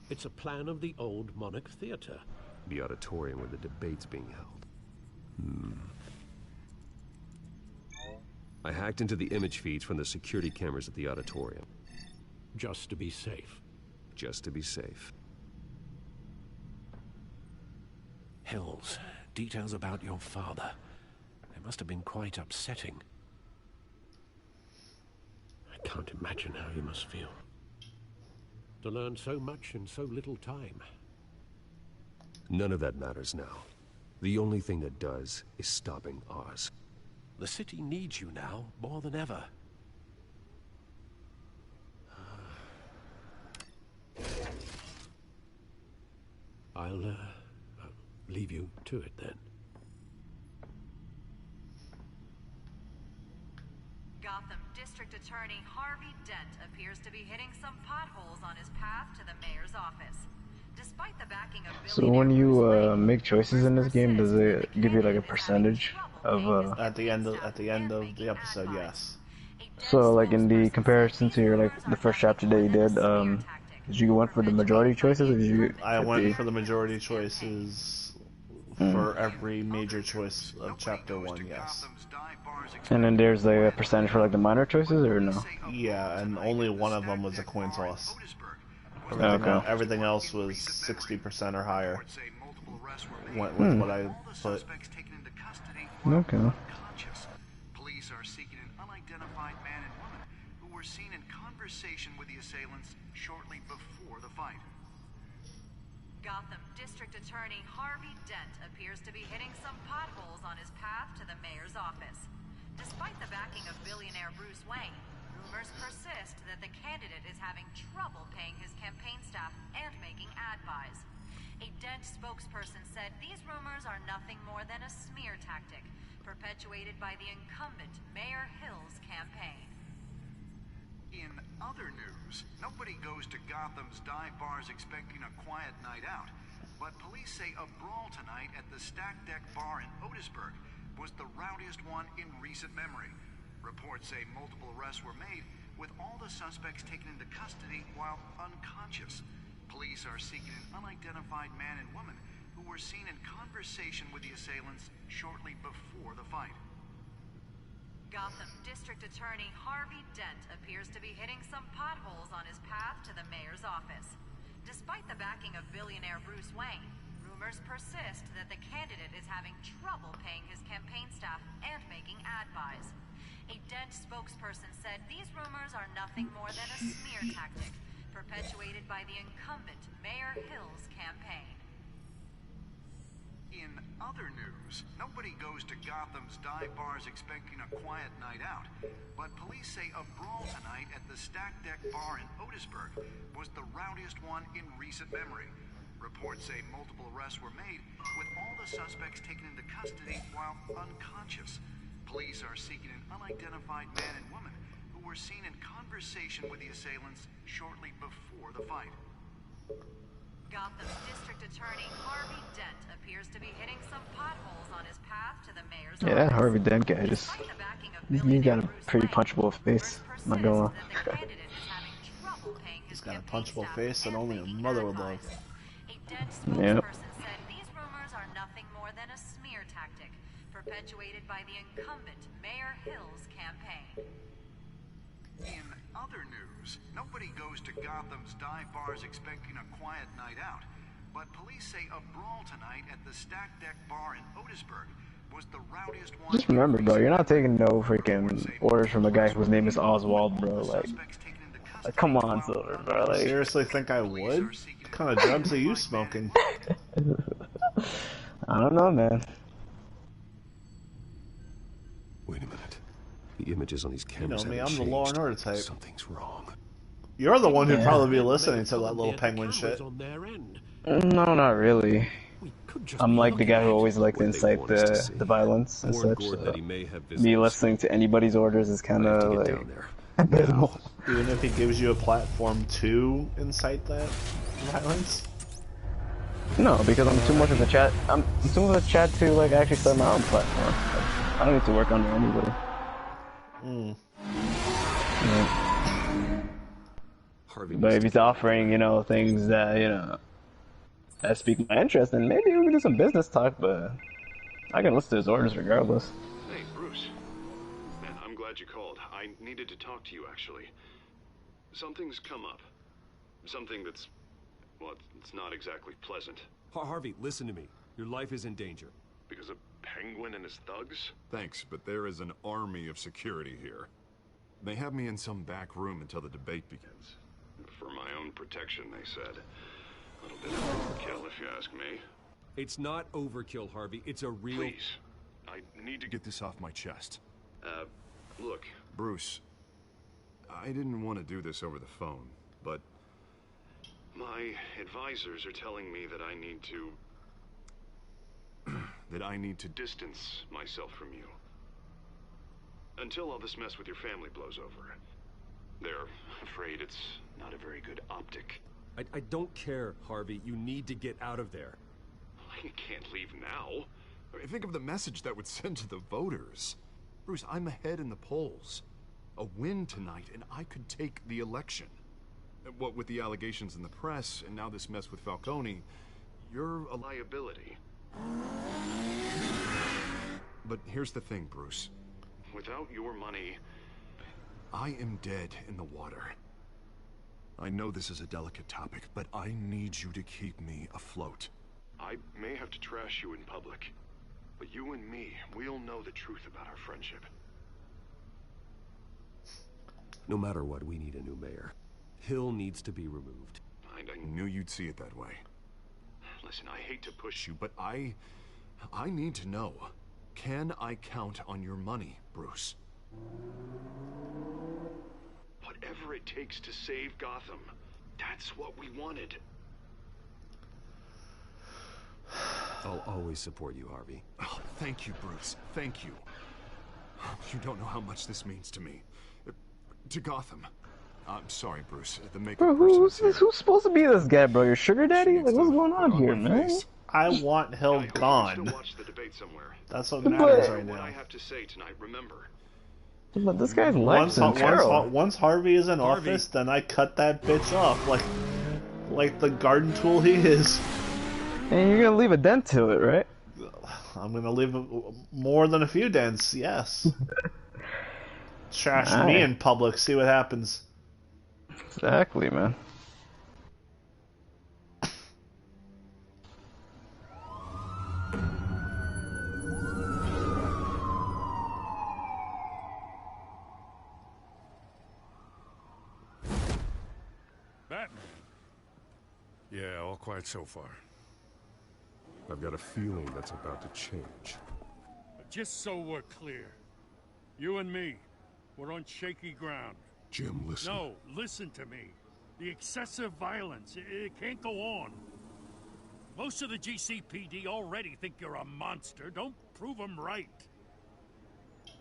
It's a plan of the old Monarch Theater. The auditorium where the debate's being held. I hacked into the image feeds from the security cameras at the auditorium. Just to be safe. Just to be safe. Hills, details about your father. They must have been quite upsetting. I can't imagine how you must feel. To learn so much in so little time. None of that matters now. The only thing that does is stopping Oz. The city needs you now more than ever. I'll leave you to it then. Gotham District Attorney Harvey Dent appears to be hitting some potholes on his path to the mayor's office. Despite the backing of So when you make choices in this game, does it give you like a percentage of At the end of the episode, yes. So like in the comparison to your like the first chapter that you did you went for the majority choices or did you I went for the majority choices for every major choice of chapter 1, yes. And then there's like a percentage for like the minor choices or no? Yeah, and only one of them was a coin toss. Everything else was 60% or higher. Went with what I put. Okay. Police are seeking an unidentified man and woman who were seen in conversation with the assailants shortly before the fight. Gotham District Attorney Harvey Dent appears to be hitting some potholes on his path to the mayor's office. Despite the backing of billionaire Bruce Wayne, rumors persist that the candidate is having trouble paying his campaign staff and making ad buys. A Dent spokesperson said these rumors are nothing more than a smear tactic perpetuated by the incumbent Mayor Hill's campaign. In other news, nobody goes to Gotham's dive bars expecting a quiet night out, but police say a brawl tonight at the Stack Deck Bar in Otisburg was the rowdiest one in recent memory. Reports say multiple arrests were made, with all the suspects taken into custody while unconscious. Police are seeking an unidentified man and woman who were seen in conversation with the assailants shortly before the fight. Gotham District Attorney Harvey Dent appears to be hitting some potholes on his path to the mayor's office. Despite the backing of billionaire Bruce Wayne, rumors persist that the candidate is having trouble paying his campaign staff and making ad buys. A Dent spokesperson said these rumors are nothing more than a smear tactic perpetuated by the incumbent Mayor Hill's campaign. In other news, nobody goes to Gotham's dive bars expecting a quiet night out, but police say a brawl tonight at the Stack Deck Bar in Otisburg was the rowdiest one in recent memory. Reports say multiple arrests were made, with all the suspects taken into custody while unconscious. Police are seeking an unidentified man and woman who were seen in conversation with the assailants shortly before the fight. Gotham District Attorney Harvey Dent appears to be hitting some potholes on his path to the mayor's office. Yeah, that Harvey Dent guy just he's got a pretty punchable face. I'm not gonna lie. He's got a punchable face that only a mother would love. A Dent spokesperson said these rumors are nothing more than a smear tactic perpetuated by the incumbent Mayor Hill's campaign. In other news, nobody goes to Gotham's dive bars expecting a quiet night out. But police say a brawl tonight at the Stack Deck Bar in Otisburg was the rowdiest one. Just remember, bro, you're not taking no freaking orders from a guy whose name is Oswald, bro. Like come on, Silver, bro. Like, seriously think I would? What kind of drugs are you smoking? I don't know, man. Wait a minute. The images on these cameras. You know me, haven't I'm the Law and changed. Order type. Something's wrong. You're the one who'd probably be listening to that little penguin shit. No, not really. I'm like the guy who always likes to incite the violence and such. So me listening to anybody's orders is kind of like abysmal. Even if he gives you a platform to incite that violence? No, because I'm too much of a chat. I'm too much of a chat to like actually start my own platform. I don't need to work under anybody. Yeah. But if he's offering, you know, things that, you know, that speak my interest, then maybe we can do some business talk, but I can listen to his orders regardless. Hey, Bruce. Man, I'm glad you called. I needed to talk to you, actually. Something's come up. Something that's, well, it's not exactly pleasant. Harvey, listen to me. Your life is in danger. Because of Penguin and his thugs? Thanks, but there is an army of security here. They have me in some back room until the debate begins. For my own protection, they said. A little bit of overkill, if you ask me. It's not overkill, Harvey. It's a real... Please. I need to get this off my chest. Look. Bruce, I didn't want to do this over the phone, but... my advisors are telling me that I need to... that I need to distance myself from you. Until all this mess with your family blows over. They're afraid it's not a very good optic. I don't care, Harvey. You need to get out of there. You can't leave now. I mean, think of the message that would send to the voters. Bruce, I'm ahead in the polls. A win tonight, and I could take the election. What with the allegations in the press, and now this mess with Falcone, you're a liability. But here's the thing, Bruce. Without your money, I am dead in the water. I know this is a delicate topic, but I need you to keep me afloat. I may have to trash you in public, but you and me, we'll know the truth about our friendship. No matter what, we need a new mayor. Hill needs to be removed. I knew you'd see it that way. Listen, I hate to push you, but I need to know. Can I count on your money, Bruce? Whatever it takes to save Gotham, that's what we wanted. I'll always support you, Harvey. Oh, thank you, Bruce. Thank you. You don't know how much this means to me. To Gotham. I'm sorry, Bruce. The makeup bro, who's supposed to be this guy, bro? Your sugar daddy? Like, what's going on here, man? I want Hill gone. That's what matters right now. What I have to say tonight, remember. But this guy's life in peril. Once Harvey is in office, then I cut that bitch off like the garden tool he is. And you're gonna leave a dent to it, right? I'm gonna leave more than a few dents, yes. Trash me in public, see what happens. Exactly, man. Batman. Yeah, all quiet so far. I've got a feeling that's about to change. Just so we're clear, you and me, we're on shaky ground. Jim, listen. No, listen to me. The excessive violence, it can't go on. Most of the GCPD already think you're a monster. Don't prove them right.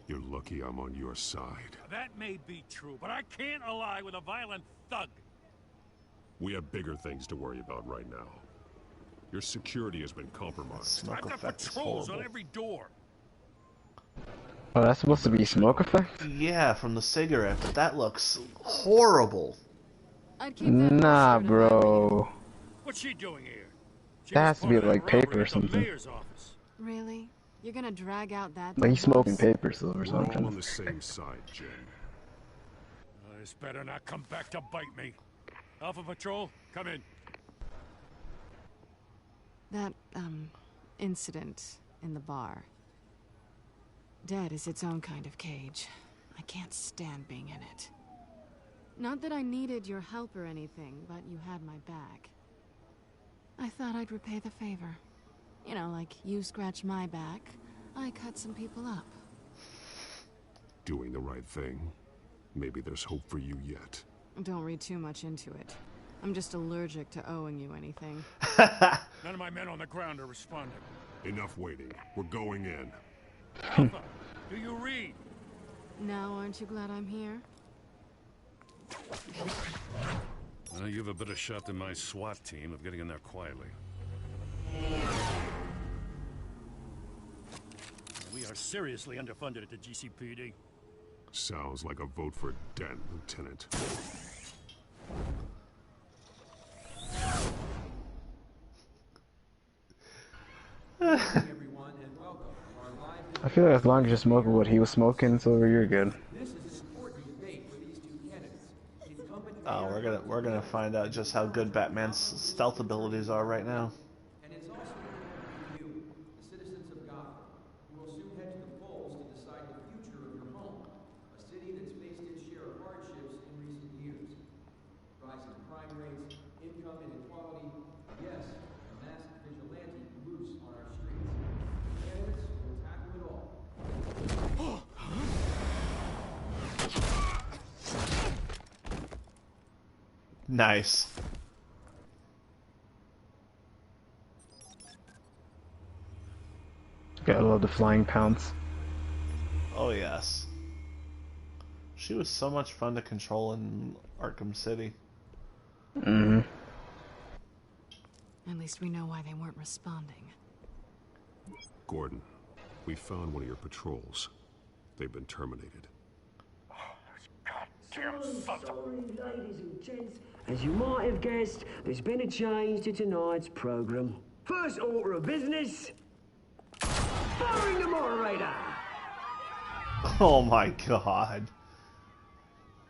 You're lucky I'm on your side. That may be true, but I can't ally with a violent thug. We have bigger things to worry about right now. Your security has been compromised. I've got patrols on every door. Oh, that's supposed to be smoke effect? Yeah, from the cigarette, but that looks horrible. Nah, bro. What's she doing here? That has to be like paper or something. Really? You're gonna drag out that? Like he's smoking paper or We're something. all on the same side, Jim. This better not come back to bite me. Alpha Patrol, come in. That, incident in the bar. Dead is its own kind of cage. I can't stand being in it. Not that I needed your help or anything, but you had my back. I thought I'd repay the favor. You know, like you scratch my back, I cut some people up. Doing the right thing. Maybe there's hope for you yet. Don't read too much into it. I'm just allergic to owing you anything. None of my men on the ground are responding. Enough waiting. We're going in. Alpha, do you read? Now, aren't you glad I'm here? Well, you have a better shot than my SWAT team of getting in there quietly. We are seriously underfunded at the GCPD. Sounds like a vote for Dent, Lieutenant. I feel like as long as you're smoking what he was smoking, Silver, you're good. Oh, we're gonna find out just how good Batman's stealth abilities are right now. And it's also important for you, the citizens of Gotham, who will soon head to the polls to decide the future of your home, a city that's faced its share of hardships in recent years. Rising crime rates, income inequality, yes, a masked vigilante loose on our streets. Candidates will tackle it all. Nice. Gotta love the flying pounce. Oh yes. She was so much fun to control in Arkham City. Mm-hmm. At least we know why they weren't responding. Gordon, we found one of your patrols. They've been terminated. Sorry, ladies and gents. As you might have guessed, there's been a change to tonight's program. First order of business, firing the moderator. Oh my god.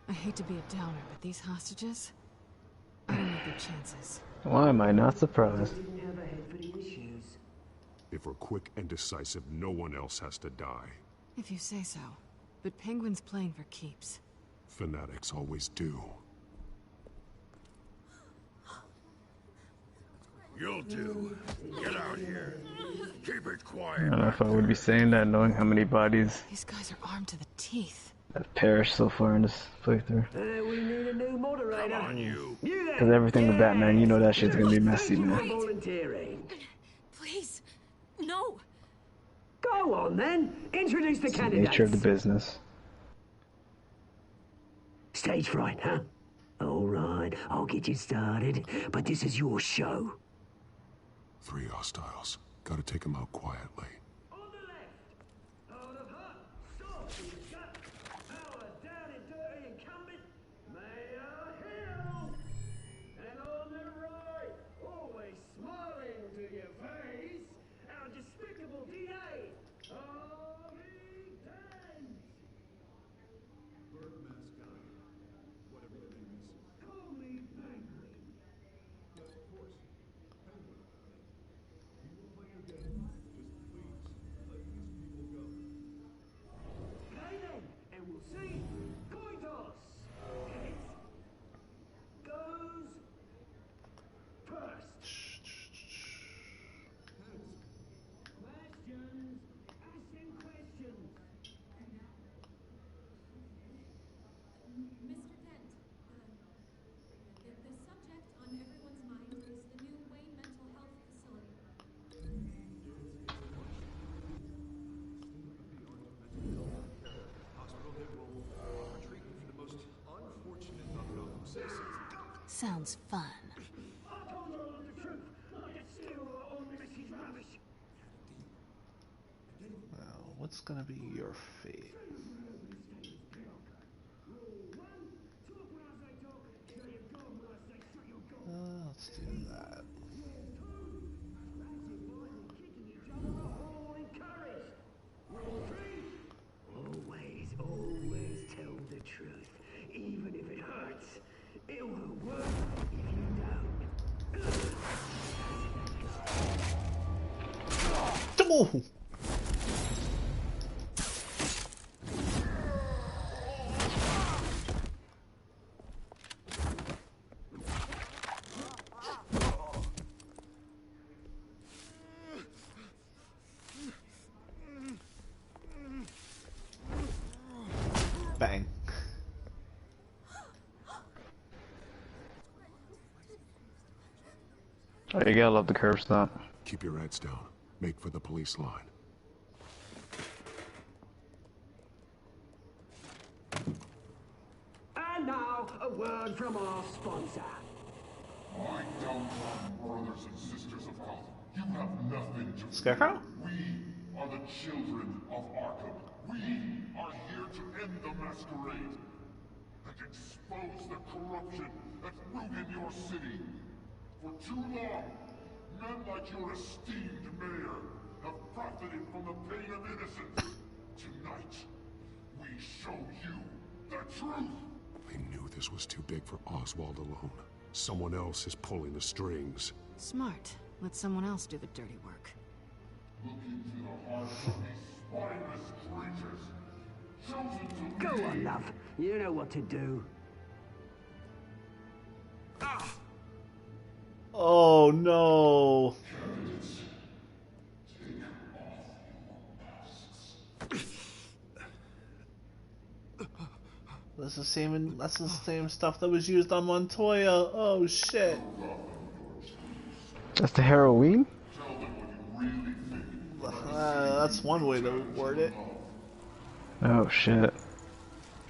I hate to be a downer, but these hostages, I don't like their chances. Why am I not surprised? Didn't have a head for the issues. If we're quick and decisive, no one else has to die. If you say so. But Penguin's playing for keeps. Fanatics always do. You'll do. Get out here. Keep it I quiet. don't know if I would be saying that knowing how many bodies These guys are armed to the teeth. have perished so far in this playthrough. We need a new moderator. Come on, you. Because everything with Batman, you know that shit's gonna be messy, man. Volunteering. Please, no. Go on then. Introduce the It's the candidates. nature of the business. Stage fright, huh? All right, I'll get you started. But this is your show. 3 hostiles. Gotta take them out quietly. Sounds fun. Well, what's gonna be your fate? Let's do that. Always tell the truth, even if No! Bang. Oh, you gotta love the curb stop. Keep your heads down. Make for the police line. And now, a word from our sponsor. My downtrodden brothers and sisters of Gotham, you have nothing to Scarecrow? We are the children of Arkham. We are here to end the masquerade and expose the corruption that's rooted in your city. For too long, men like your esteemed mayor have profited from the pain of innocence. Tonight, we show you the truth. They knew this was too big for Oswald alone. Someone else is pulling the strings. Smart. Let someone else do the dirty work. Look into the hearts of these spineless creatures, chosen to Go lead. on, love. You know what to do. Oh no. That's the same stuff that was used on Montoya. Oh shit. That's the heroin? That's one way to word it. Oh shit.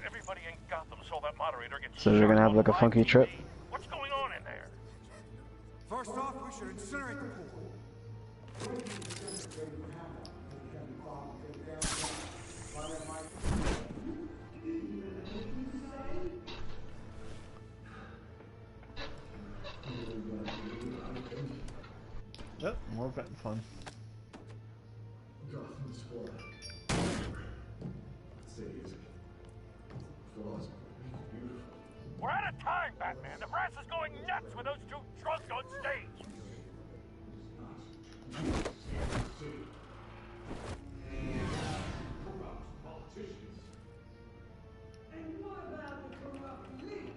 Everybody in Gotham saw that moderator get So you're gonna have like a funky trip? What's going on in there? First off, we should incinerate the pool. Yep, more vet fun. We're out of time, Batman. The brass is going nuts with those two drunks on stage. And what about the corrupt elite?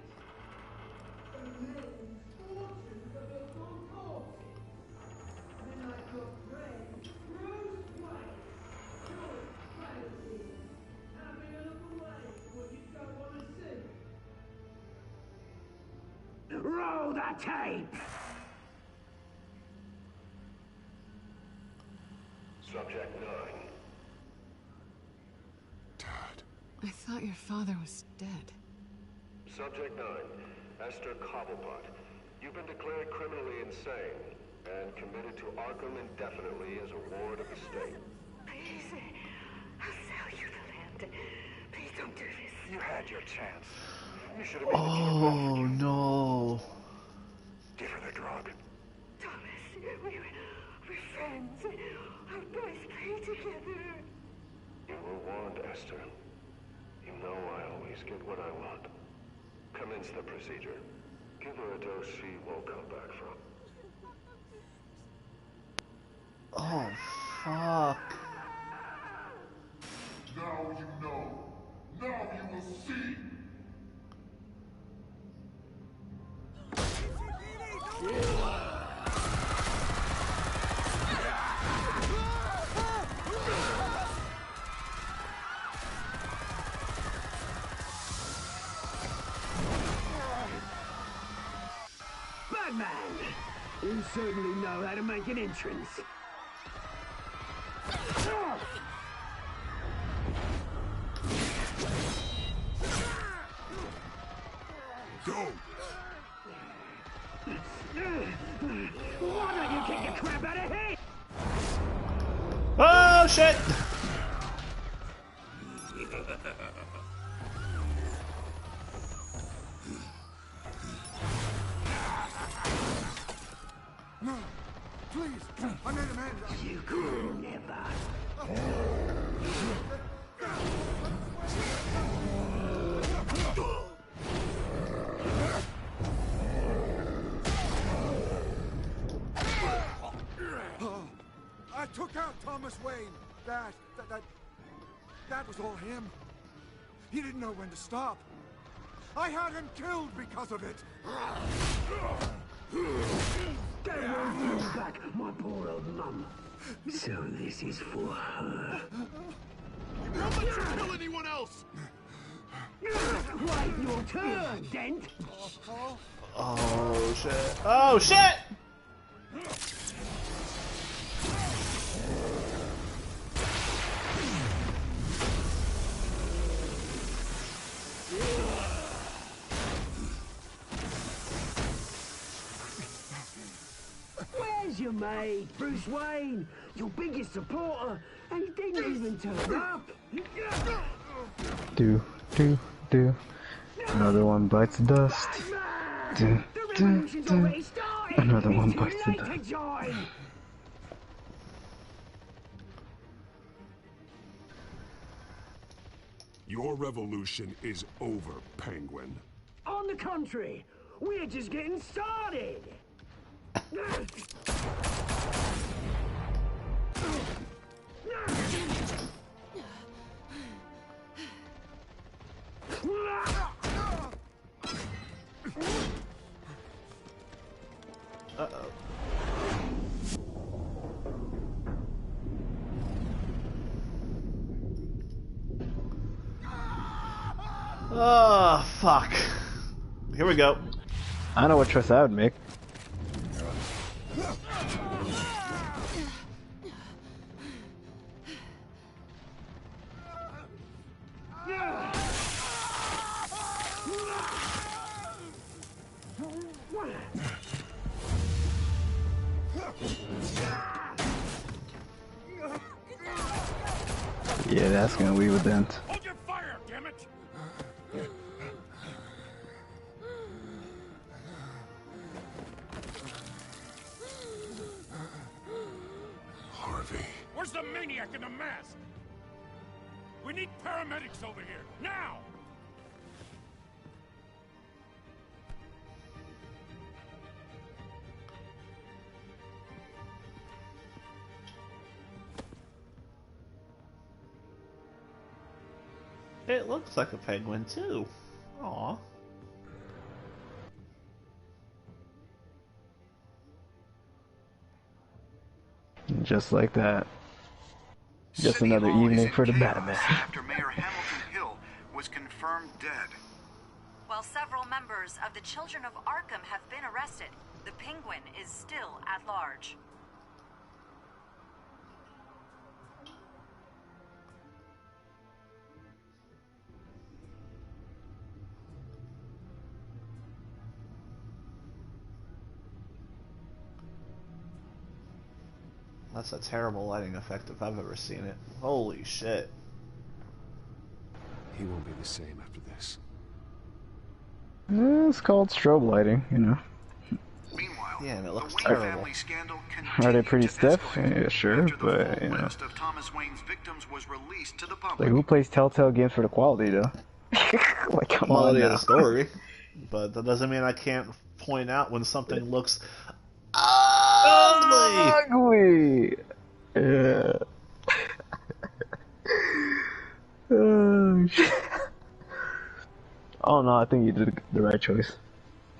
The men's fortunes are built on corpses. And like your friend, Bruce Wayne, your fantasy. Having a look away what you don't want to see. Roll that tape! Subject 9. I thought your father was dead. Subject 9. Esther Cobblepot. You've been declared criminally insane and committed to Arkham indefinitely as a ward of the state. Please, I'll sell you the land. Please don't do this. You had your chance. You should have made Oh no. Give her the drug. Thomas, we're friends. Our boys play together. You were warned, Esther. You know I always get what I want. Commence the procedure. Give her a dose she won't come back from. Oh fuck. Now you know. Now you will see. Batman! You certainly know how to make an entrance. Go! Why don't you kick the crap out of him? Oh shit! No, please, I made a man. You could never. I I took out Thomas Wayne. That was all him. He didn't know when to stop. I had him killed because of it. That won't bring back my poor old mum. So this is for her. Don't let you kill anyone else! Wait your turn, Dent. Oh shit! Oh shit! Where's your mate, Bruce Wayne? Your biggest supporter, and he didn't even turn up. Do. Another one bites the dust. Do. Another one bites the dust. Your revolution is over, Penguin. On the contrary, we're just getting started. Uh-oh. Oh, fuck. Here we go. I know what choice I would make. Yeah, that's gonna leave a dent. Hold your fire, damn it! Harvey. Where's the maniac in the mask? We need paramedics over here, now! It looks like a penguin too. Aw. Just like that. Just another evening for the Batman. After Mayor Hamilton Hill was confirmed dead. While several members of the Children of Arkham have been arrested, the Penguin is still at large. That's a terrible lighting effect if I've ever seen it. Holy shit. He won't be the same after this. It's called strobe lighting, you know. Meanwhile, yeah, and it looks the Wayne terrible. family scandal Are they continued pretty to stiff? escalate Yeah, sure, after the but full you know. list of Thomas Wayne's victims was released to the public. Like, who plays Telltale games for the quality, though? Like, come Quality on of now. the story. But that doesn't mean I can't point out when something looks ugly. Ugly. Yeah. Oh, shit. Oh no, I think you did the right choice.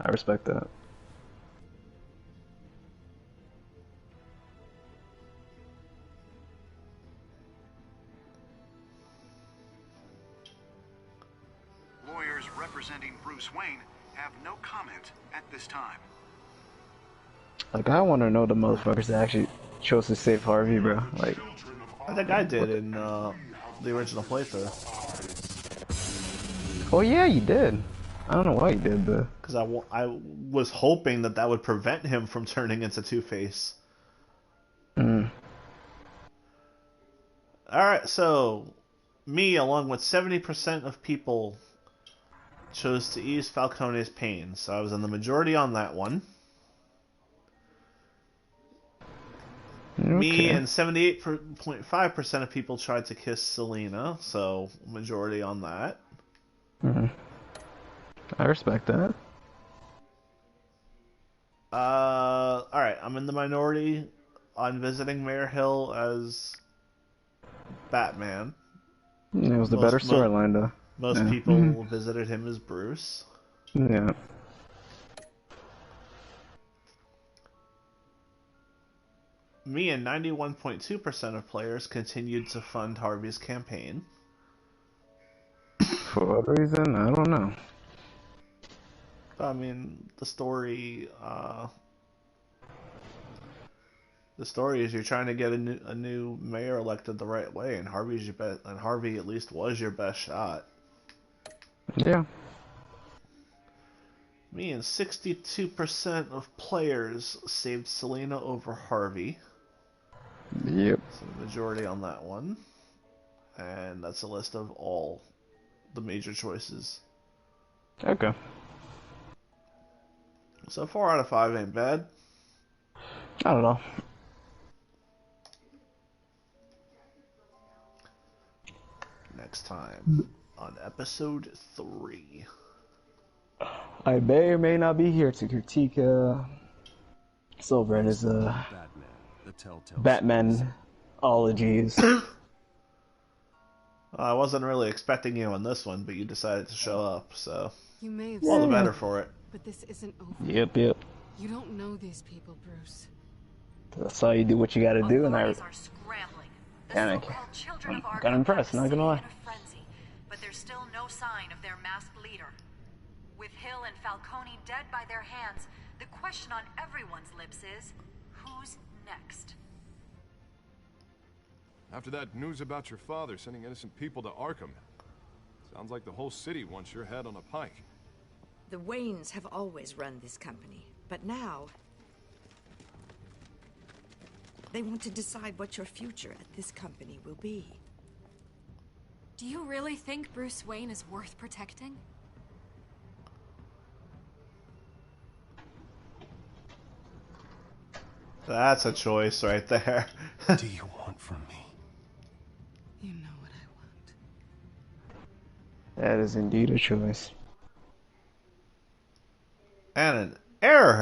I respect that. Lawyers representing Bruce Wayne have no comment at this time. Like, I want to know the motherfuckers that actually chose to save Harvey, bro. Like, I think I did in the original playthrough. oh yeah, you did. I don't know why you did, but Because I was hoping that would prevent him from turning into Two-Face. Alright, so me, along with 70% of people, chose to ease Falcone's pain. So I was in the majority on that one. okay. Me and 78.5% of people tried to kiss Selena, so majority on that. I respect that. Alright, I'm in the minority on visiting Mayor Hill as Batman. It was the better storyline, though. Most people visited him as Bruce. Yeah. Me and 91.2% of players continued to fund Harvey's campaign. For what reason? I don't know. I mean, the story is you're trying to get a new mayor elected the right way, and Harvey at least was your best shot. Yeah. Me and 62% of players saved Selena over Harvey. Yep. So the majority on that one. And that's a list of all the major choices. Okay. So 4 out of 5 ain't bad. I don't know. Next time on episode 3. I may or may not be here to critique Silver and his Batman-ologies. I wasn't really expecting you on this one, but you decided to show up, so You may have all the said better it, for it. But this isn't over. Yep. You don't know these people, Bruce. That's how you do what you gotta do, and I kind of got impressed, not gonna lie. But there's still no sign of their masked leader. With Hill and Falcone dead by their hands, the question on everyone's lips is, who's next? After that news about your father sending innocent people to Arkham, sounds like the whole city wants your head on a pike. The Waynes have always run this company, but now they want to decide what your future at this company will be. Do you really think Bruce Wayne is worth protecting? That's a choice right there. What do you want from me? You know what I want. That is indeed a choice. And an error